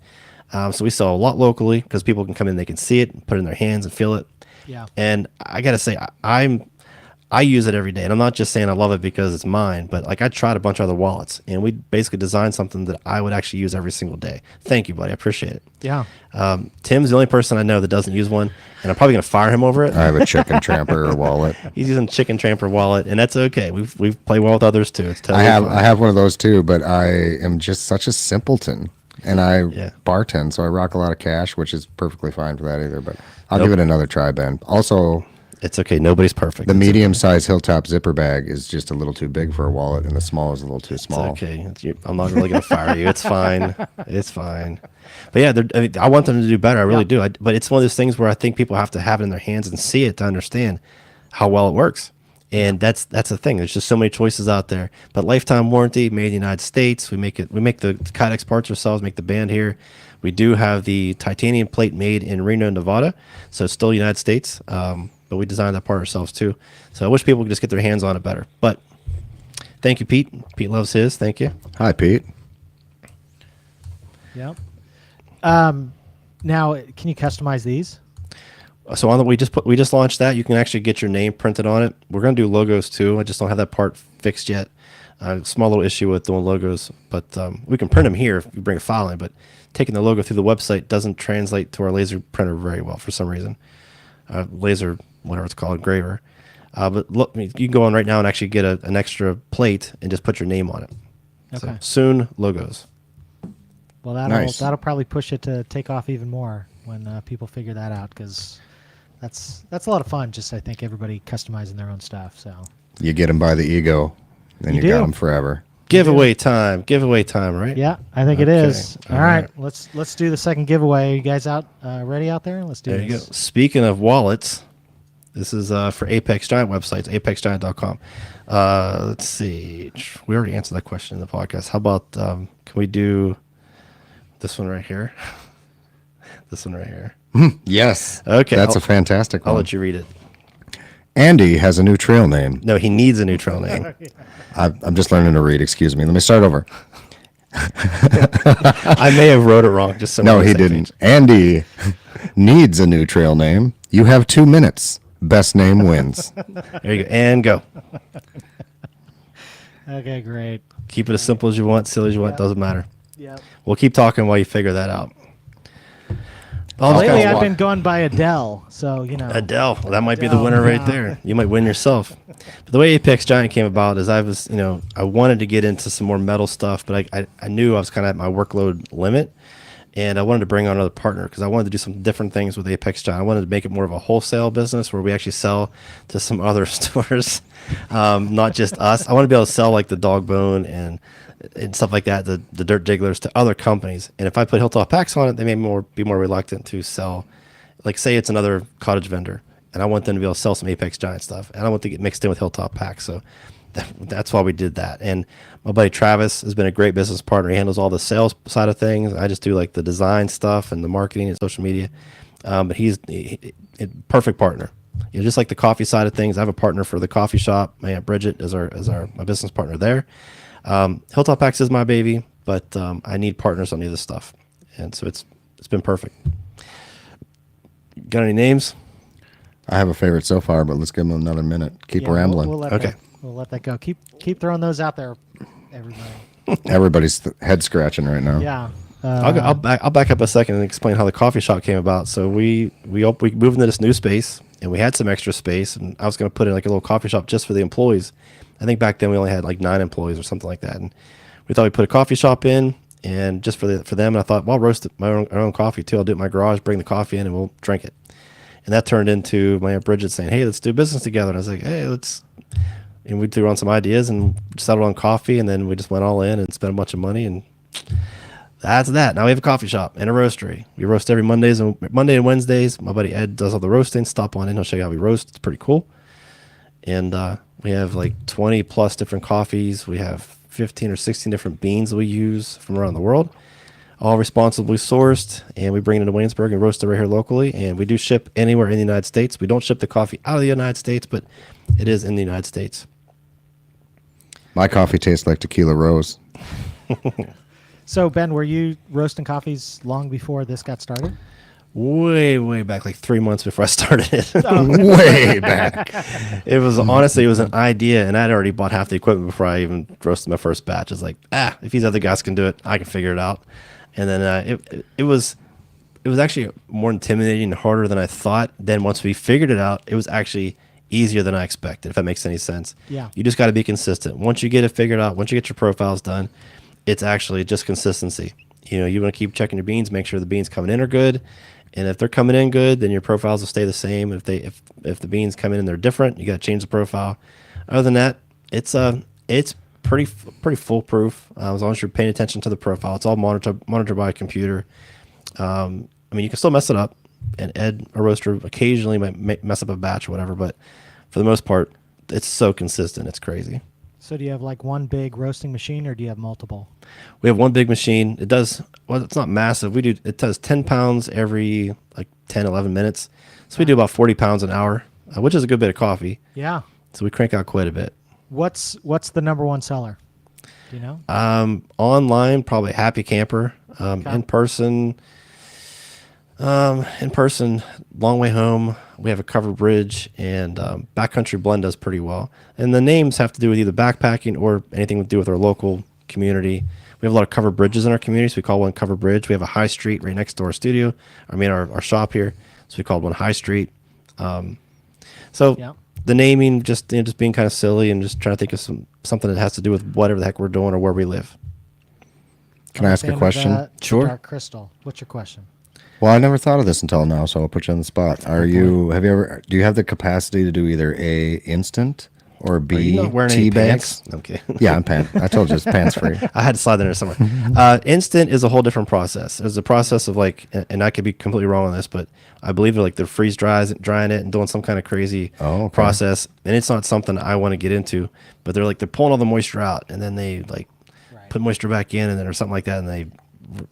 So we sell a lot locally because people can come in, they can see it, and put it in their hands and feel it. Yeah. And I gotta say, I use it every day, and I'm not just saying I love it because it's mine, but like I tried a bunch of other wallets, and we basically designed something that I would actually use every single day. Thank you, buddy. I appreciate it. Yeah. Tim's the only person I know that doesn't use one, and I'm probably gonna fire him over it. I have a chicken tramper wallet. He's using Chicken Tramper wallet, and that's okay. We've played well with others too. It's totally fine. I have one of those too, but I am just such a simpleton, and I bartend, so I rock a lot of cash, which is perfectly fine for that either. But I'll give it another try, Ben. Also, It's okay. Nobody's perfect. the It's medium-sized Hilltop zipper bag is just a little too big for a wallet, and the small is a little too small. okay. I'm not really going to fire you. It's fine. It's fine. But yeah, I want them to do better. I really do. But it's one of those things where I think people have to have it in their hands and see it to understand how well it works. And that's the thing. There's just so many choices out there. But lifetime warranty, made in the United States. We make the Kydex parts ourselves. Make the band here. We do have the titanium plate made in Reno, Nevada. So it's still United States. But we designed that part ourselves too. So I wish people could just get their hands on it better. But thank you, Pete. Pete loves his. Thank you. Hi, Pete. Yep. Now, can you customize these? So we just launched that. You can actually get your name printed on it. We're going to do logos too. I just don't have that part fixed yet. Small little issue with doing logos, but we can print them here if you bring a file in. But taking the logo through the website doesn't translate to our laser printer very well for some reason. Laser, whatever it's called, engraver. But look, you can go on right now and actually get an extra plate and just put your name on it. Okay. So soon, logos. Well, that'll probably push it to take off even more when people figure that out, because that's a lot of fun. Just I think everybody customizing their own stuff. So You get them by the ego, then You you got do. them forever. Giveaway time, right? yeah, I think it Okay. is. All right, let's do the second giveaway. You guys ready out there? Let's do There you go. this. Speaking of wallets, this is for Apex Giant websites, apexgiant.com. Let's see. We already answered that question in the podcast. How about, can we do this one right here? This one right here. Yes. Okay. That's a fantastic I'll one. let you read it. Andy has a new trail name. No, he needs a new trail name. I'm just learning to read. Excuse me. Let me start over. I may have wrote it wrong. Just so we're No, on the he same didn't. page. Andy needs a new trail name. You have 2 minutes. Best name wins. There you go. And go. Okay, great. Keep it as simple as you want, silly as you want. Doesn't matter. Yep. We'll keep talking while you figure that out. All those Lately, guys I've walk- been going by Adele, so Adele. Well, that might be the Adele, winner right yeah. there. You might win yourself. But the way Apex Giant came about is I was, I wanted to get into some more metal stuff, but I knew I was kind of at my workload limit, and I wanted to bring on another partner because I wanted to do some different things with Apex Giant. I wanted to make it more of a wholesale business where we actually sell to some other stores, not just us. I want to be able to sell like the dog bone and stuff like that, the dirt jigglers to other companies. And if I put Hilltop Packs on it, they may be more reluctant to sell. Like say it's another cottage vendor, and I want them to be able to sell some Apex Giant stuff, and I want to get mixed in with Hilltop Packs. So that's why we did that. And my buddy Travis has been a great business partner. He handles all the sales side of things. I just do like the design stuff and the marketing and social media. But he's a perfect partner. Just like the coffee side of things, I have a partner for the coffee shop. My Aunt Bridget is my business partner there. Hilltop Packs is my baby, but I need partners on the other stuff, and so it's been perfect. Got any names? I have a favorite so far, but let's give them another minute. Keep yeah, rambling. We'll let Okay. we'll let that go. Keep throwing those out there, everybody. Everybody's head scratching right now. Yeah. I'll back up a second and explain how the coffee shop came about. So we moved into this new space, and we had some extra space, and I was going to put in like a little coffee shop just for the employees. I think back then we only had like 9 employees or something like that, and we thought we'd put a coffee shop in, and just for them. And I thought, well, I'll roast our own coffee too. I'll do it in my garage, bring the coffee in, and we'll drink it. And that turned into my Aunt Bridget saying, "Hey, let's do business together." And I was like, "Hey, let's." And we threw on some ideas and settled on coffee, and then we just went all in and spent a bunch of money, and that's that. Now we have a coffee shop and a roastery. We roast every Monday and Wednesdays. My buddy Ed does all the roasting. Stop on in; he'll show you how we roast. It's pretty cool. And we have like 20 plus different coffees. We have 15 or 16 different beans that we use from around the world, all responsibly sourced, and we bring it into Waynesburg and roast it right here locally. And we do ship anywhere in the United States. We don't ship the coffee out of the United States, but it is in the United States. My coffee tastes like tequila rose. So Ben, were you roasting coffees long before this got started? Way back, like 3 months before I started it. Way back. It was honestly, it was an idea, and I'd already bought half the equipment before I even roasted my first batch. It's like, if these other guys can do it, I can figure it out. And then it was actually more intimidating and harder than I thought. Then once we figured it out, it was actually easier than I expected, if that makes any sense. Yeah. You just got to be consistent. Once you get it figured out, once you get your profiles done, it's actually just consistency. You want to keep checking your beans, make sure the beans coming in are good. And if they're coming in good, then your profiles will stay the same. If the beans come in and they're different, you got to change the profile. Other than that, it's pretty foolproof as long as you're paying attention to the profile. It's all monitored by a computer. I mean, you can still mess it up, and Ed, a roaster, occasionally might mess up a batch or whatever. But for the most part, it's so consistent. It's crazy. So do you have like one big roasting machine, or do you have multiple? We have one big machine. It does, well, it's not massive. It does 10 pounds every like 10, 11 minutes. So we do about 40 pounds an hour, which is a good bit of coffee. Yeah. So we crank out quite a bit. What's the number one seller? Do you know? Online, probably Happy Camper. Okay. In person, Long Way Home. We have a Covered Bridge, and Backcountry Blend does pretty well. And the names have to do with either backpacking or anything to do with our local community. We have a lot of covered bridges in our community, so we call one Covered Bridge. We have a High Street right next to our studio. Our shop here, so we called one High Street. So Yeah. the naming, just being kind of silly and just trying to think of something that has to do with whatever the heck we're doing or where we live. Can I ask a question? Sure. Dark Crystal. What's your question? Well, I never thought of this until now, so I'll put you on the spot. Do you have the capacity to do either A, instant, or Are B, you not wearing tea any bags? pants? Okay. Yeah, I'm pants. I told you it's pants free. I had to slide that in there somewhere. Instant is a whole different process. There's a process of like, and I could be completely wrong on this, but I believe they're freeze drying it and doing some kind of crazy Okay. process. And it's not something I want to get into, but they're pulling all the moisture out, and then they put moisture back in, and then or something like that. And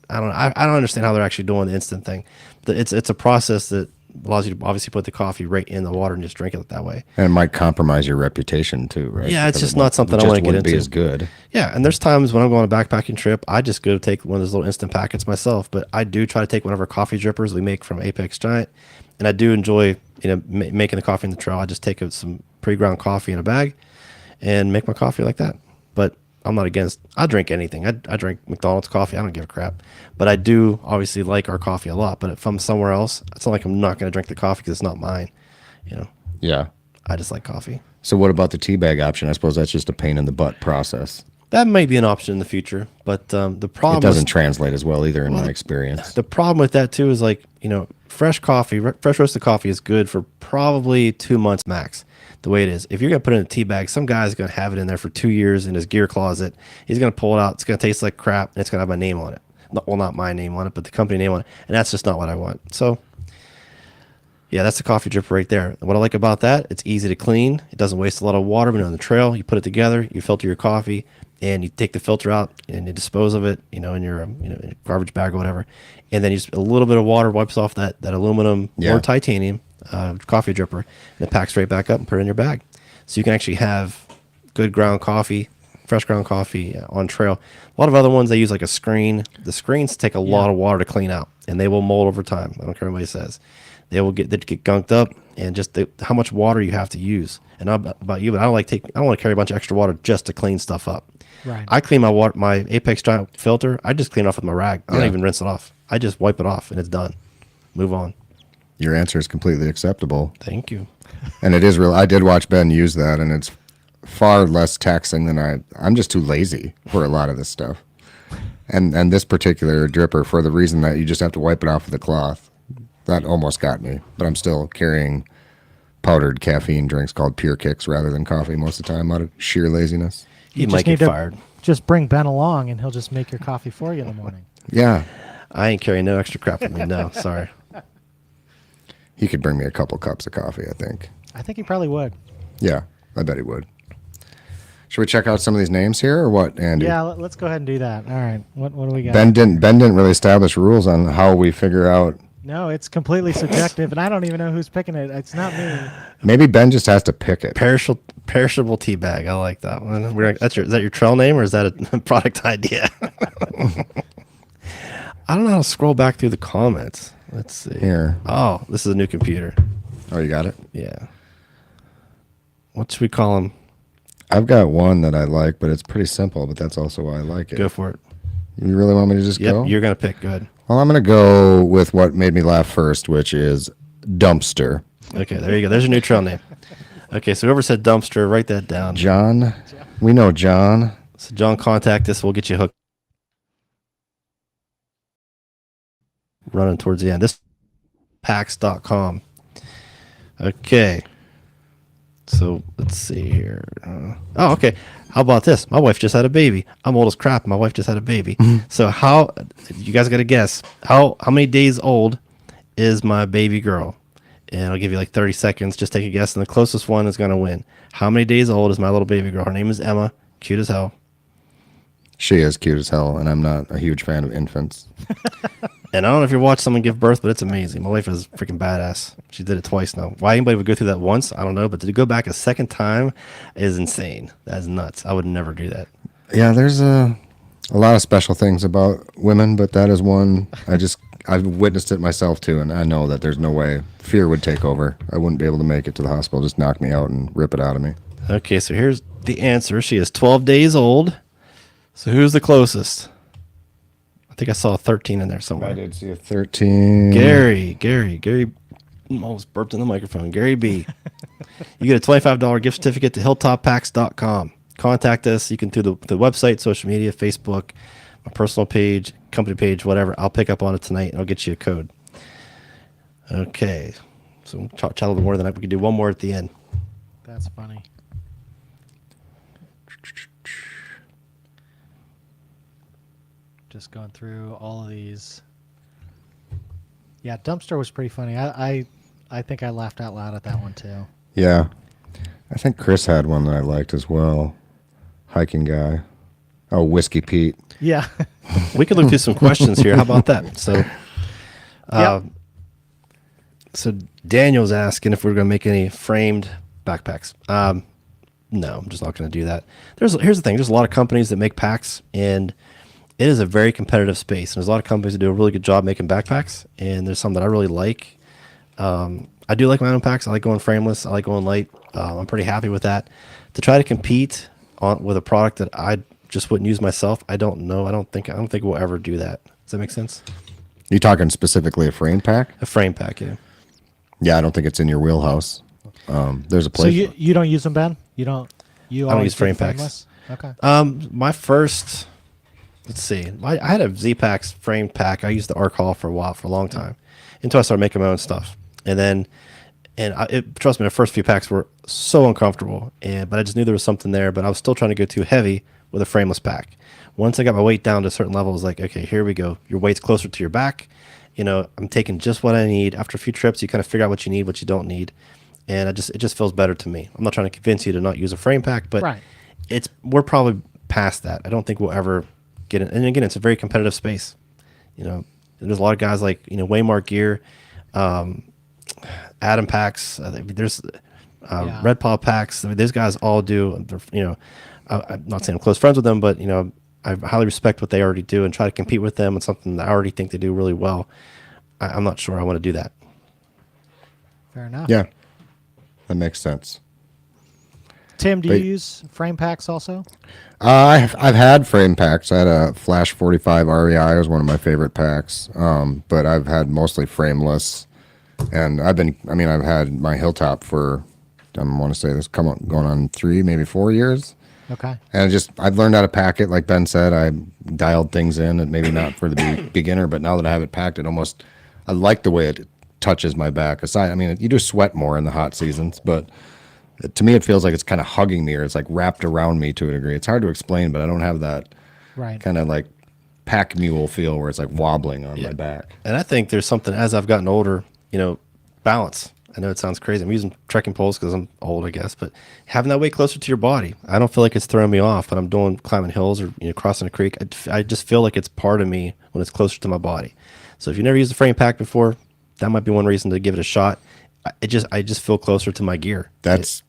I don't understand how they're actually doing the instant thing. It's a process that allows you to obviously put the coffee right in the water and just drink it that way. And it might compromise your reputation too, right? Yeah, it's Because just it not something I just want to get wouldn't be into. as good. Yeah, and there's times when I'm going on a backpacking trip, I just go take one of those little instant packets myself. But I do try to take one of our coffee drippers we make from Apex Giant, and I do enjoy making the coffee in the trail. I just take some pre-ground coffee in a bag and make my coffee like that. But I'm not against. I drink anything. I drink McDonald's coffee. I don't give a crap. But I do obviously like our coffee a lot. But if I'm somewhere else, it's not like I'm not going to drink the coffee because it's not mine. You know. Yeah. I just like coffee. So what about the tea bag option? I suppose that's just a pain in the butt process. That may be an option in the future, but the problem It doesn't translate as well either in my experience. The problem with that too is like, you know, fresh roasted coffee is good for probably 2 months max. The way it is, if you're gonna put it in a tea bag, some guy's gonna have it in there for 2 years in his gear closet. He's gonna pull it out. It's gonna taste like crap, and it's gonna have my name on it. Well, not my name on it, but the company name on it, and that's just not what I want. So, yeah, that's the coffee dripper right there. What I like about that, it's easy to clean. It doesn't waste a lot of water when you're on the trail. You put it together, you filter your coffee, and you take the filter out and you dispose of it, you know, in your garbage bag or whatever. And then you just a little bit of water wipes off that aluminum or titanium coffee dripper, and it packs right back up and put it in your bag. So you can actually have good ground coffee, fresh ground coffee on trail. A lot of other ones, they use like a screen. The screens take a lot of water to clean out, and they will mold over time. I don't care what anybody says. They get gunked up, and just how much water you have to use. And I don't know about you, but I don't want to carry a bunch of extra water just to clean stuff up. Right. I clean my Apex Giant filter. I just clean it off with my rag. I don't even rinse it off. I just wipe it off and it's done. Move on. Your answer is completely acceptable. Thank you. And it is real. I did watch Ben use that, and it's far less taxing than I'm just too lazy for a lot of this stuff. And this particular dripper, for the reason that you just have to wipe it off with a cloth, that almost got me. But I'm still carrying powdered caffeine drinks called Pure Kicks rather than coffee most of the time out of sheer laziness. He might get fired. Just bring Ben along, and he'll just make your coffee for you in the morning. Yeah. I ain't carrying no extra crap with me. No, sorry. He could bring me a couple cups of coffee, I think. I think he probably would. Yeah, I bet he would. Should we check out some of these names here or what, Andy? Yeah, let's go ahead and do that. All right. What do we got? Ben didn't really establish rules on how we figure out. No, it's completely subjective, and I don't even know who's picking it. It's not me. Maybe Ben just has to pick it. Perishable tea bag. I like that one. Is that your trail name, or is that a product idea? I don't know how to scroll back through the comments. Let's see. Here. Oh, this is a new computer. Oh, you got it? Yeah. What should we call him? I've got one that I like, but it's pretty simple, but that's also why I like it. Go for it. You really want me to just go? You're going to pick. Go ahead. Well, I'm going to go with what made me laugh first, which is dumpster. Okay, there you go. There's your new trail name. Okay, so whoever said dumpster, write that down. John. We know John. So John, contact us. We'll get you hooked. Running towards the end. This packs.com. Okay. So let's see here. Okay. How about this? My wife just had a baby. I'm old as crap. My wife just had a baby. So you guys got to guess how many days old is my baby girl? And I'll give you like 30 seconds. Just take a guess, and the closest one is going to win. How many days old is my little baby girl? Her name is Emma. Cute as hell. She is cute as hell, and I'm not a huge fan of infants. And I don't know if you watch someone give birth, but it's amazing. My wife is freaking badass. She did it twice now. Why anybody would go through that once, I don't know. But to go back a second time is insane. That's nuts. I would never do that. Yeah, there's a lot of special things about women, but that is one I've witnessed it myself too, and I know that there's no way fear would take over. I wouldn't be able to make it to the hospital. Just knock me out and rip it out of me. Okay, so here's the answer. She is 12 days old. So who's the closest? I think I saw a 13 in there somewhere. I did see a 13. Gary almost burped in the microphone. Gary B. You get a $25 gift certificate to hilltoppacks.com. Contact us. You can through the website, social media, Facebook, my personal page, company page, whatever. I'll pick up on it tonight, and I'll get you a code. Okay. So we'll chat a little more than that. We can do one more at the end. That's funny. Just going through all of these. Yeah, dumpster was pretty funny. I think I laughed out loud at that one too. Yeah. I think Chris had one that I liked as well. Hiking guy. Oh, Whiskey Pete. Yeah. We could look through some questions here. How about that? So, So Daniel's asking if we're going to make any framed backpacks. No, I'm just not going to do that. Here's the thing. There's a lot of companies that make packs, and it is a very competitive space. And there's a lot of companies that do a really good job making backpacks, and there's some that I really like. I do like my own packs. I like going frameless. I like going light. I'm pretty happy with that. To try to compete with a product that I just wouldn't use myself. I don't know. I don't think we'll ever do that. Does that make sense? You talking specifically a frame pack? A frame pack, yeah. Yeah, I don't think it's in your wheelhouse. There's a So place. you don't use them, Ben? You don't. You I don't always use frame did packs. frameless? Okay. My first, let's see, I had a Z-Packs frame pack. I used the Arc Hall for a long time, until I started making my own stuff. And then, trust me, the first few packs were so uncomfortable. But I just knew there was something there. But I was still trying to go too heavy with a frameless pack. Once I got my weight down to a certain level, I was like, okay, here we go. Your weight's closer to your back. I'm taking just what I need. After a few trips, you kind of figure out what you need, what you don't need. And it just feels better to me. I'm not trying to convince you to not use a frame pack, but Right. we're probably past that. I don't think we'll ever get in. And again, it's a very competitive space. There's a lot of guys like, Waymark Gear, Adam Packs. There's Red Paw Packs. I mean, these guys all do. I'm not saying I'm close friends with them, but I highly respect what they already do and try to compete with them on something that I already think they do really well. I'm not sure I want to do that. Fair enough. Yeah, that makes sense. Tim, do But- you use frame packs also? I've had frame packs. I had a Flash 45 REI. It was one of my favorite packs. But I've had mostly frameless, and I've had my Hilltop for, I want to say this going on 3, maybe 4 years. Okay. And I've learned how to pack it. Like Ben said, I dialed things in, and maybe not for the beginner, but now that I have it packed, I like the way it touches my back. You do sweat more in the hot seasons, but to me, it feels like it's kind of hugging me, or it's like wrapped around me to a degree. It's hard to explain, but I don't have that Right. kind of like pack mule feel where it's like wobbling on my back. And I think there's something, as I've gotten older, balance. I know it sounds crazy. I'm using trekking poles because I'm old, I guess, but having that weight closer to your body, I don't feel like it's throwing me off when I'm climbing hills or crossing a creek. I just feel like it's part of me when it's closer to my body. So if you never used a frame pack before, that might be one reason to give it a shot. I just feel closer to my gear. That's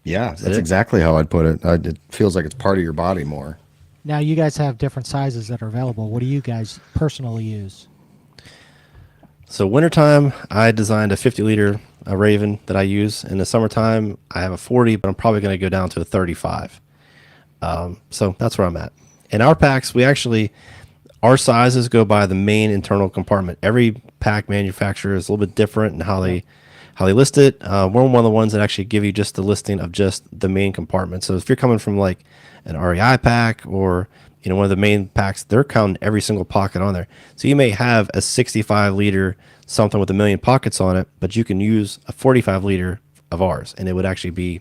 it? exactly how I'd put it. It feels like it's part of your body more. Now you guys have different sizes that are available. What do you guys personally use? So wintertime, I designed a 50-liter Raven that I use. In the summertime, I have a 40, but I'm probably going to go down to a 35. So that's where I'm at. In our packs, our sizes go by the main internal compartment. Every pack manufacturer is a little bit different in how they list it. We're one of the ones that actually give you just the listing of just the main compartment. So if you're coming from like an REI pack or one of the main packs, they're counting every single pocket on there. So you may have a 65-liter something with 1 million pockets on it, but you can use a 45-liter of ours, and it would actually be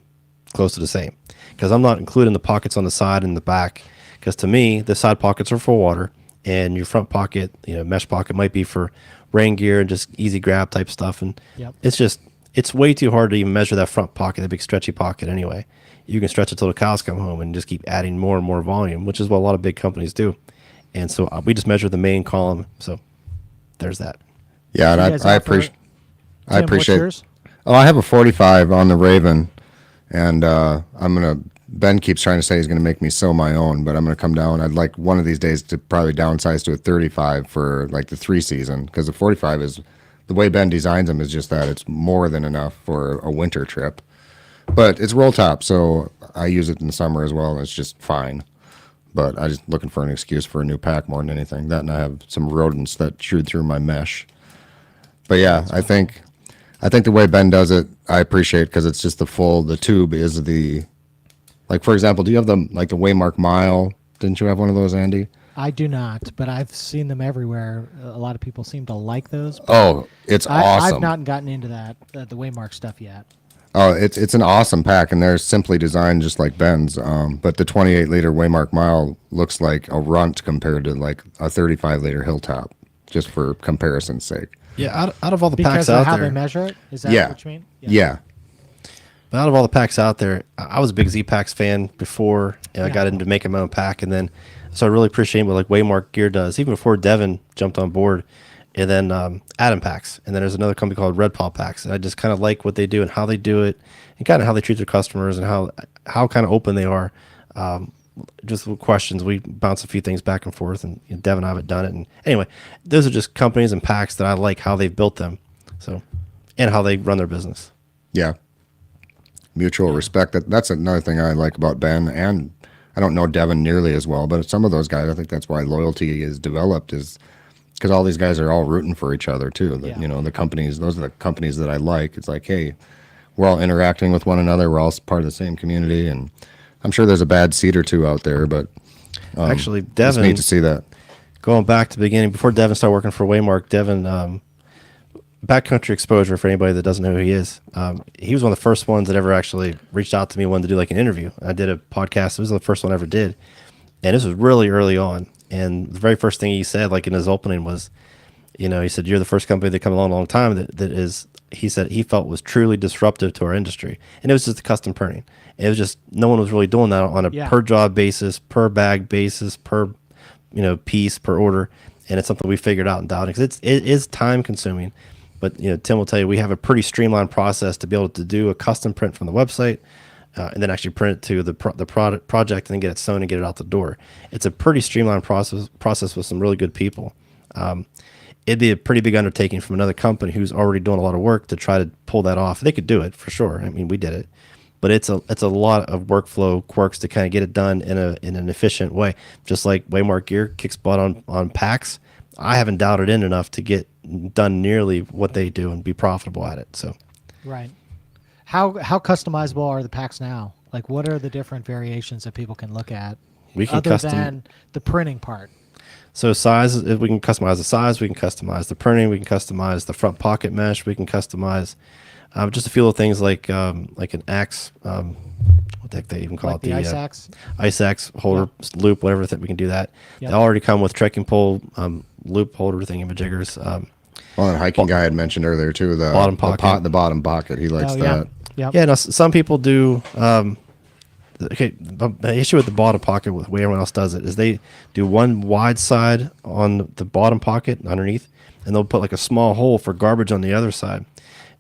close to the same. Because I'm not including the pockets on the side and the back. Because to me, the side pockets are for water, and your front pocket, mesh pocket might be for rain gear and just easy grab type stuff. And Yep. it's way too hard to even measure that front pocket, that big stretchy pocket anyway. You can stretch it till the cows come home and just keep adding more and more volume, which is what a lot of big companies do. And so we just measure the main column. So there's that. Yeah, and You guys I offer- appreciate. I Tim, what's appreciate. yours? Oh, I have a 45 on the Raven, and Ben keeps trying to say he's gonna make me sew my own, but I'm gonna come down. I'd like one of these days to probably downsize to a 35 for like the 3 season, because the 45 is, the way Ben designs them is just that it's more than enough for a winter trip. But it's roll top, so I use it in the summer as well, and it's just fine. But I'm just looking for an excuse for a new pack more than anything. That, and I have some rodents that chewed through my mesh. But yeah, I think the way Ben does it, I appreciate, because it's just the tube is like, for example, do you have the Waymark Mile? Didn't you have one of those, Andy? I do not, but I've seen them everywhere. A lot of people seem to like those. but Oh, it's awesome. I've not gotten into that, the Waymark stuff yet. Oh, it's an awesome pack, and they're simply designed just like Ben's. But the 28-liter Waymark Mile looks like a runt compared to like a 35-liter Hilltop, just for comparison's sake. Yeah, out of all the Because packs of out how there, they measure it? Is that Yeah. what you mean? Yeah. but out of all the packs out there, I was a big Z-Packs fan before I got into making my own pack, and then so I really appreciate what like Waymark Gear does, even before Devin jumped on board. And then Adam Packs, and then there's another company called Red Paw Packs, and I just kind of like what they do and how they do it, and kind of how they treat their customers and how kind of open they are. Just with questions, we bounce a few things back and forth, and Devin and I haven't done it. And anyway, those are just companies and packs that I like how they've built them, so and how they run their business. Yeah. Mutual respect. That's another thing I like about Ben, and I don't know Devin nearly as well, but some of those guys, I think that's why loyalty is developed, is because all these guys are all rooting for each other too. Yeah. You know, the companies, those are the companies that I like. It's like, hey, we're all interacting with one another. We're all part of the same community, and I'm sure there's a bad seed or two out there, but Actually, it's Devin, neat to see that. going back to the beginning, before Devin started working for Waymark, Devin, backcountry exposure for anybody that doesn't know who he is. He was one of the first ones that ever actually reached out to me, wanted to do like an interview. I did a podcast. It was the first one I ever did. And this was really early on. And the very first thing he said, like in his opening, was, you know, he said, "You're the first company that come along a long time that is," he said, he felt was truly disruptive to our industry. And it was just the custom printing. It was just, no one was really doing that on a per job basis, per bag basis, per, you know, piece, per order. And it's something we figured out and dialed in, because it is time consuming. But, you know, Tim will tell you, we have a pretty streamlined process to be able to do a custom print from the website, and then actually print it to the project, and then get it sewn and get it out the door. It's a pretty streamlined process with some really good people. It'd be a pretty big undertaking from another company who's already doing a lot of work to try to pull that off. They could do it for sure. I mean, we did it, but it's a lot of workflow quirks to kind of get it done in an efficient way. Just like Waymark Gear kicks butt on packs. I haven't dialed it in enough to get done nearly what they do and be profitable at it. So, Right. How customizable are the packs now? Like, what are the different variations that people can look at? we can other than the printing part. So size, we can customize the size, we can customize the printing, we can customize the front pocket mesh, we can customize just a few little things like an axe, what the heck they even call Like it? the ice axe? Ice axe holder, loop, whatever, we can do that. Yep. They already come with trekking pole, loop holder thingamajiggers. Well, that hiking guy had mentioned earlier too, the Bottom pocket. the bottom pocket. He likes Oh, yeah. that. Yep. Yeah, now some people do. Okay, the issue with the bottom pocket, with the way everyone else does it, is they do one wide side on the bottom pocket underneath, and they'll put like a small hole for garbage on the other side.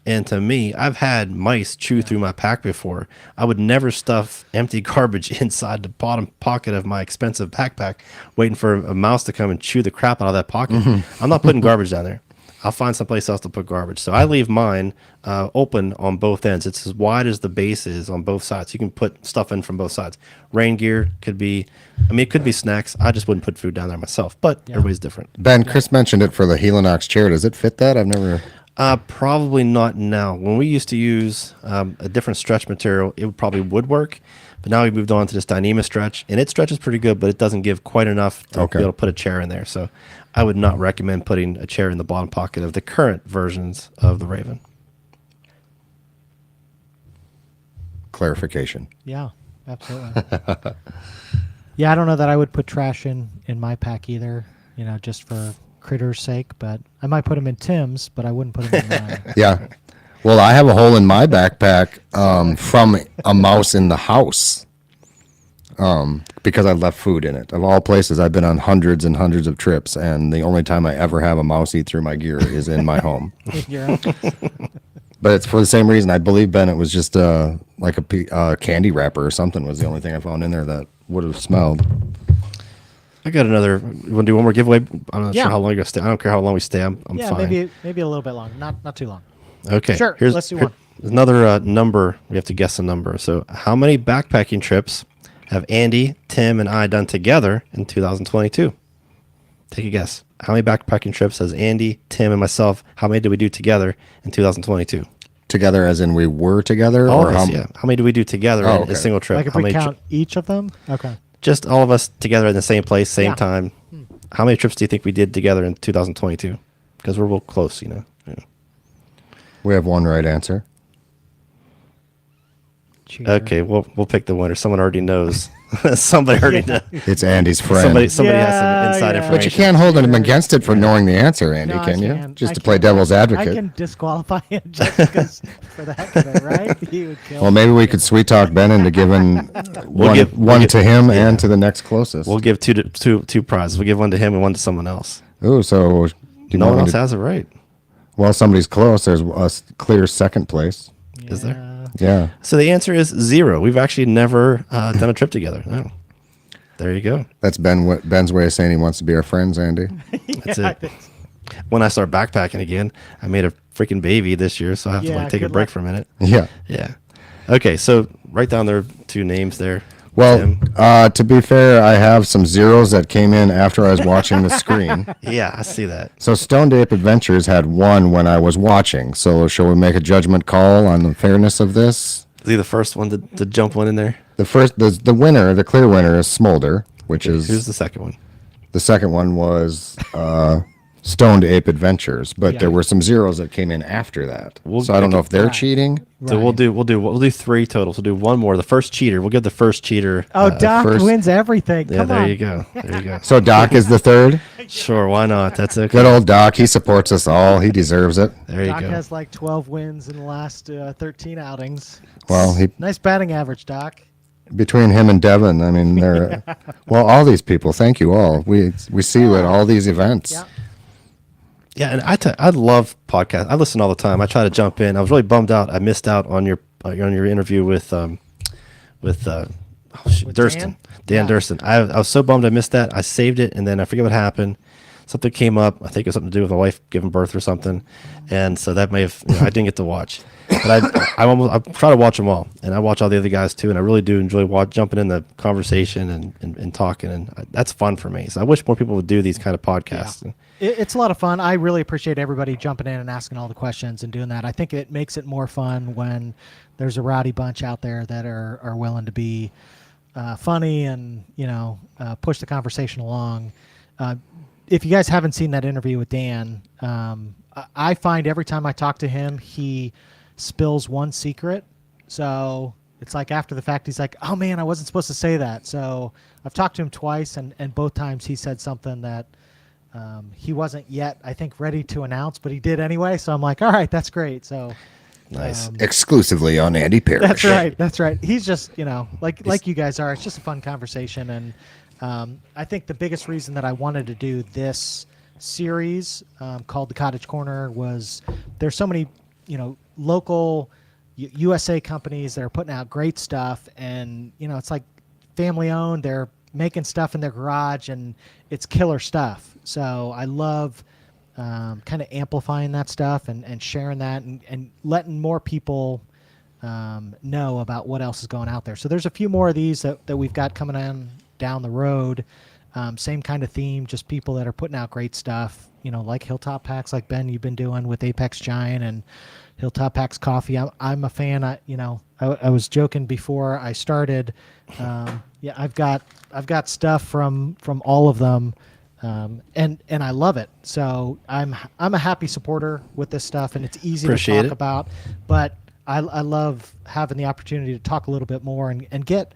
And to me, I've had mice chew through my pack before. I would never stuff empty garbage inside the bottom pocket of my expensive backpack, waiting for a mouse to come and chew the crap out of that pocket. I'm not putting garbage down there. I'll find someplace else to put garbage. So I leave mine open on both ends. It's as wide as the base is on both sides. You can put stuff in from both sides. Rain gear could be, it could be snacks. I just wouldn't put food down there myself, but everybody's different. Ben, Chris mentioned it for the Helinox chair. Does it fit that? I've never. Probably not now. When we used to use a different stretch material, it probably would work. But now we moved on to this Dyneema stretch, and it stretches pretty good, but it doesn't give quite enough to be able to put a chair in there. So I would not recommend putting a chair in the bottom pocket of the current versions of the Raven. Clarification. Yeah, absolutely. Yeah, I don't know that I would put trash in my pack either, just for critters' sake, but I might put them in Tim's, but I wouldn't put them in mine. Yeah. Well, I have a hole in my backpack from a mouse in the house because I left food in it. Of all places, I've been on hundreds and hundreds of trips, and the only time I ever have a mouse eat through my gear is in my home. But it's for the same reason. I believe, Ben, it was just like a candy wrapper or something was the only thing I found in there that would have smelled. I got another. You want to do one more giveaway? I'm not sure how long you're gonna stay. I don't care how long we stay. I'm fine. maybe a little bit long. Not too long. Okay. Sure. Let's do one. Another number. We have to guess a number. So, how many backpacking trips have Andy, Tim, and I done together in 2022? Take a guess. How many backpacking trips has Andy, Tim, and myself? How many did we do together in 2022? Together, as in we were together, All or of us, yeah. How many do we do together in a single trip? Like if how we many count each of them? Okay. Just all of us together in the same place, same time. How many trips do you think we did together in 2022? Because we're real close, Yeah. We have one right answer. Cheater. Okay, we'll pick the winner. Someone already knows. Somebody already knows. It's Andy's friend. Somebody has some inside information. But you can't hold him against it for knowing the answer, Andy, No, can I you? can't. Just I to play can't. devil's advocate. I can disqualify him just because for the heck of it, right? He would kill Well, me. maybe we could sweet talk Ben into giving one to him and to the next closest. We'll give two prizes. We'll give one to him and one to someone else. Ooh, so No one else has it right. Well, somebody's close. There's a clear second place. Is there? Yeah. So the answer is 0. We've actually never done a trip together. No. There you go. That's Ben's way of saying he wants to be our friends, Andy. That's it. When I start backpacking again, I made a freaking baby this year, so I have to take a break for a minute. Yeah. Yeah. Okay, so write down their two names there. Well, Tim. to be fair, I have some zeros that came in after I was watching the screen. Yeah, I see that. So Stoned Ape Adventures had 1 when I was watching. So shall we make a judgment call on the fairness of this? Is he the first one to jump one in there? The winner, the clear winner, is Smolder, which is Who's the second one? the second one was Stoned Ape Adventures, but Yeah. there were some zeros that came in after that. We'll So I don't know if they're Right. cheating. So Right. we'll do 3 totals. We'll do one more. The first cheater. We'll give the first cheater. Oh, Doc first- wins everything. Yeah, Come there on. you go. There you go. So Doc is the third. Sure, why not? That's okay. Good old Doc. He supports us all. He deserves it. There you Doc go. has like 12 wins in the last 13 outings. Well, Nice batting average, Doc. between him and Devin, I mean, they're well, all these people. Thank you all. We see you at all these events. Yeah. Yeah, and I love podcasts. I listen all the time. I try to jump in. I was really bummed out. I missed out on your interview with Durston, Dan Yeah. Durston. I was so bummed I missed that. I saved it, and then I forget what happened. Something came up. I think it was something to do with my wife giving birth or something, and so that may have I didn't get to watch. But I try to watch them all, and I watch all the other guys too, and I really do enjoy jumping in the conversation and talking, and that's fun for me. So I wish more people would do these kind of podcasts. Yeah. It's a lot of fun. I really appreciate everybody jumping in and asking all the questions and doing that. I think it makes it more fun when there's a rowdy bunch out there that are willing to be funny and push the conversation along. If you guys haven't seen that interview with Dan, I find every time I talk to him, he spills one secret. So it's like after the fact, he's like, "Oh man, I wasn't supposed to say that." So I've talked to him twice, and both times he said something that he wasn't yet, I think, ready to announce, but he did anyway. So I'm like, all right, that's great. So Nice. Exclusively on Andy Parrish. that's right. That's right. He's just, like you guys are. It's just a fun conversation, and I think the biggest reason that I wanted to do this series called the Cottage Corner was there's so many, local USA companies that are putting out great stuff, and it's like family owned. They're making stuff in their garage, and it's killer stuff. So I love kind of amplifying that stuff and sharing that and letting more people know about what else is going out there. So there's a few more of these that we've got coming on down the road. Same kind of theme, just people that are putting out great stuff, like Hilltop Packs, like Ben, you've been doing with Apex Giant and Hilltop Packs Coffee. I'm a fan. I was joking before I started. I've got stuff from all of them. And I love it. So I'm a happy supporter with this stuff, and it's easy Appreciate to talk it. about. But I love having the opportunity to talk a little bit more and get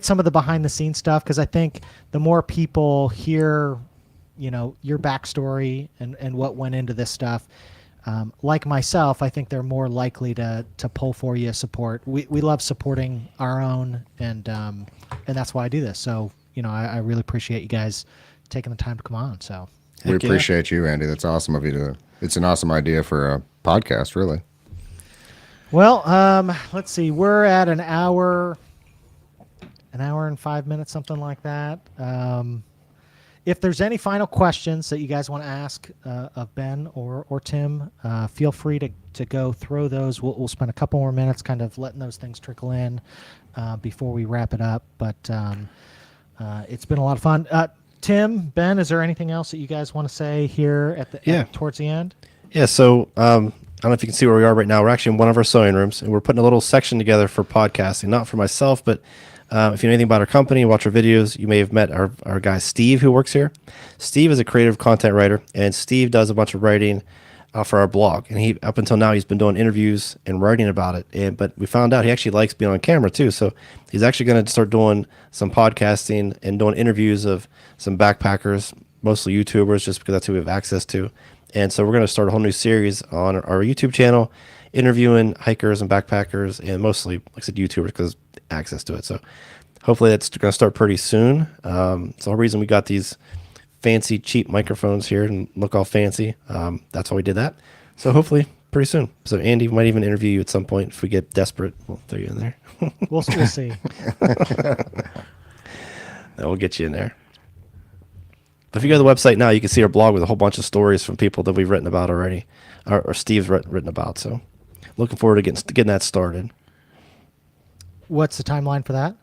some of the behind the scenes stuff, because I think the more people hear, your backstory and what went into this stuff, like myself, I think they're more likely to pull for you support. We love supporting our own, and that's why I do this. So I really appreciate you guys taking the time to come on. So We Heck yeah. appreciate you, Andy. That's awesome of you to. It's an awesome idea for a podcast, really. well, let's see. We're at an hour and 5 minutes, something like that. If there's any final questions that you guys want to ask of Ben or Tim, feel free to go throw those. We'll spend a couple more minutes kind of letting those things trickle in before we wrap it up. But it's been a lot of fun. Tim, Ben, is there anything else that you guys want to say here towards the end? Yeah, so I don't know if you can see where we are right now. We're actually in one of our sewing rooms, and we're putting a little section together for podcasting, not for myself, but if you know anything about our company, watch our videos, you may have met our guy Steve, who works here. Steve is a creative content writer, and Steve does a bunch of writing for our blog. And he, up until now, he's been doing interviews and writing about it. But we found out he actually likes being on camera too. So he's actually going to start doing some podcasting and doing interviews of some backpackers, mostly YouTubers, just because that's who we have access to. And so we're going to start a whole new series on our YouTube channel, interviewing hikers and backpackers, and mostly, like I said, YouTubers, because access to it. So hopefully that's going to start pretty soon. It's the whole reason we got these fancy, cheap microphones here and look all fancy. That's why we did that. So hopefully pretty soon. So Andy might even interview you at some point if we get desperate. We'll throw you in there. We'll see. We'll get you in there. But if you go to the website now, you can see our blog with a whole bunch of stories from people that we've written about already, or Steve's written about. So looking forward to getting that started. What's the timeline for that?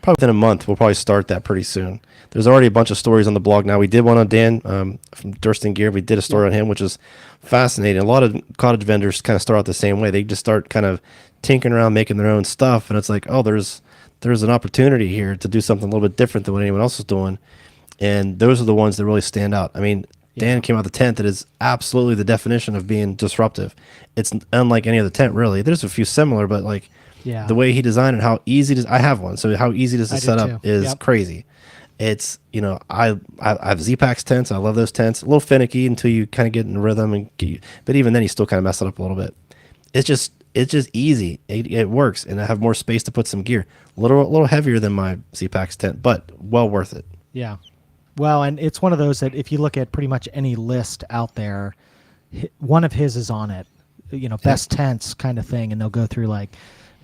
probably within a month. We'll probably start that pretty soon. There's already a bunch of stories on the blog now. We did one on Dan from Durston Gear. We did a story on him, which is fascinating. A lot of cottage vendors kind of start out the same way. They just start kind of tinkering around, making their own stuff, and it's like, oh, there's an opportunity here to do something a little bit different than what anyone else is doing. And those are the ones that really stand out. I mean, Dan came out with a tent that is absolutely the definition of being disruptive. It's unlike any other tent, really. There's a few similar, but like the way he designed it, how easy it is. I have one, so how easy it is to set up is crazy. It's, I have Z-Packs tents. I love those tents. A little finicky until you kind of get in the rhythm, but even then you still kind of mess it up a little bit. It's just easy. It works, and I have more space to put some gear. A little heavier than my Z-Packs tent, but well worth it. Yeah. Well, and it's one of those that if you look at pretty much any list out there, one of his is on it. Best tents kind of thing, and they'll go through like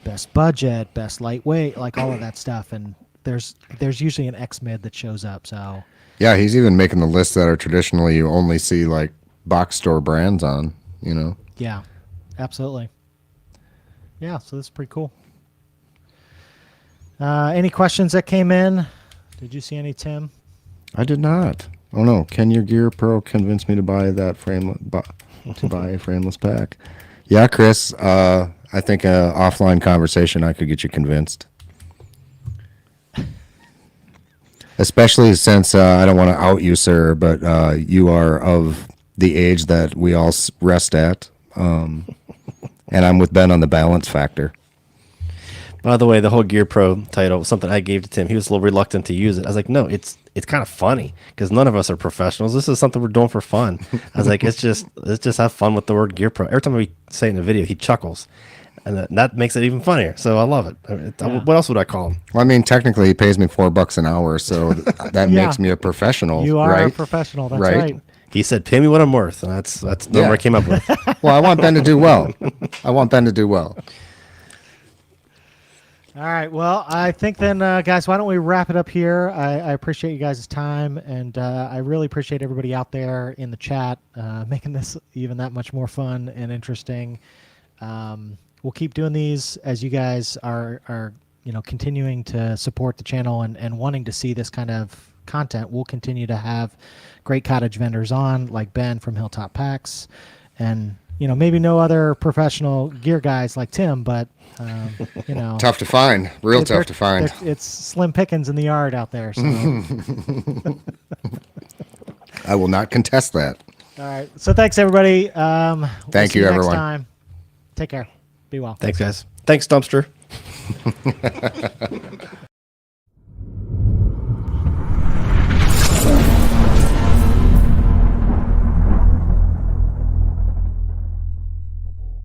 best budget, best lightweight, like all of that stuff, and there's usually an X mid that shows up. So yeah, he's even making the lists that are traditionally you only see like box store brands on. Yeah, absolutely. Yeah, so this is pretty cool. Any questions that came in? Did you see any, Tim? I did not. Oh no! Can your Gear Pro convince me to buy that buy a frameless pack? Yeah, Chris. I think an offline conversation I could get you convinced. Especially since I don't want to out you, sir, but you are of the age that we all rest at, and I'm with Ben on the balance factor. By the way, the whole Gear Pro title was something I gave to Tim. He was a little reluctant to use it. I was like, no, it's kind of funny because none of us are professionals. This is something we're doing for fun. I was like, let's just have fun with the word Gear Pro. Every time we say it in a video, he chuckles. And that makes it even funnier. So I love it. What else would I call him? Well, I mean, technically, he pays me $4 an hour, so that makes me a professional. You are right? a professional. That's right. He said, "Pay me what I'm worth," and that's the number I came up with. Well, I want Ben to do well. All right. Well, I think then, guys, why don't we wrap it up here? I appreciate you guys' time, and I really appreciate everybody out there in the chat making this even that much more fun and interesting. We'll keep doing these as you guys are continuing to support the channel and wanting to see this kind of content. We'll continue to have great cottage vendors on, like Ben from Hilltop Packs, and maybe no other professional gear guys like Tim, but tough to find, tough to find. It's slim pickings in the yard out there. So. I will not contest that. All right. So thanks everybody. Thank you, everyone. Next time. Take care. Be well. Thanks, guys. Thanks, Dumpster.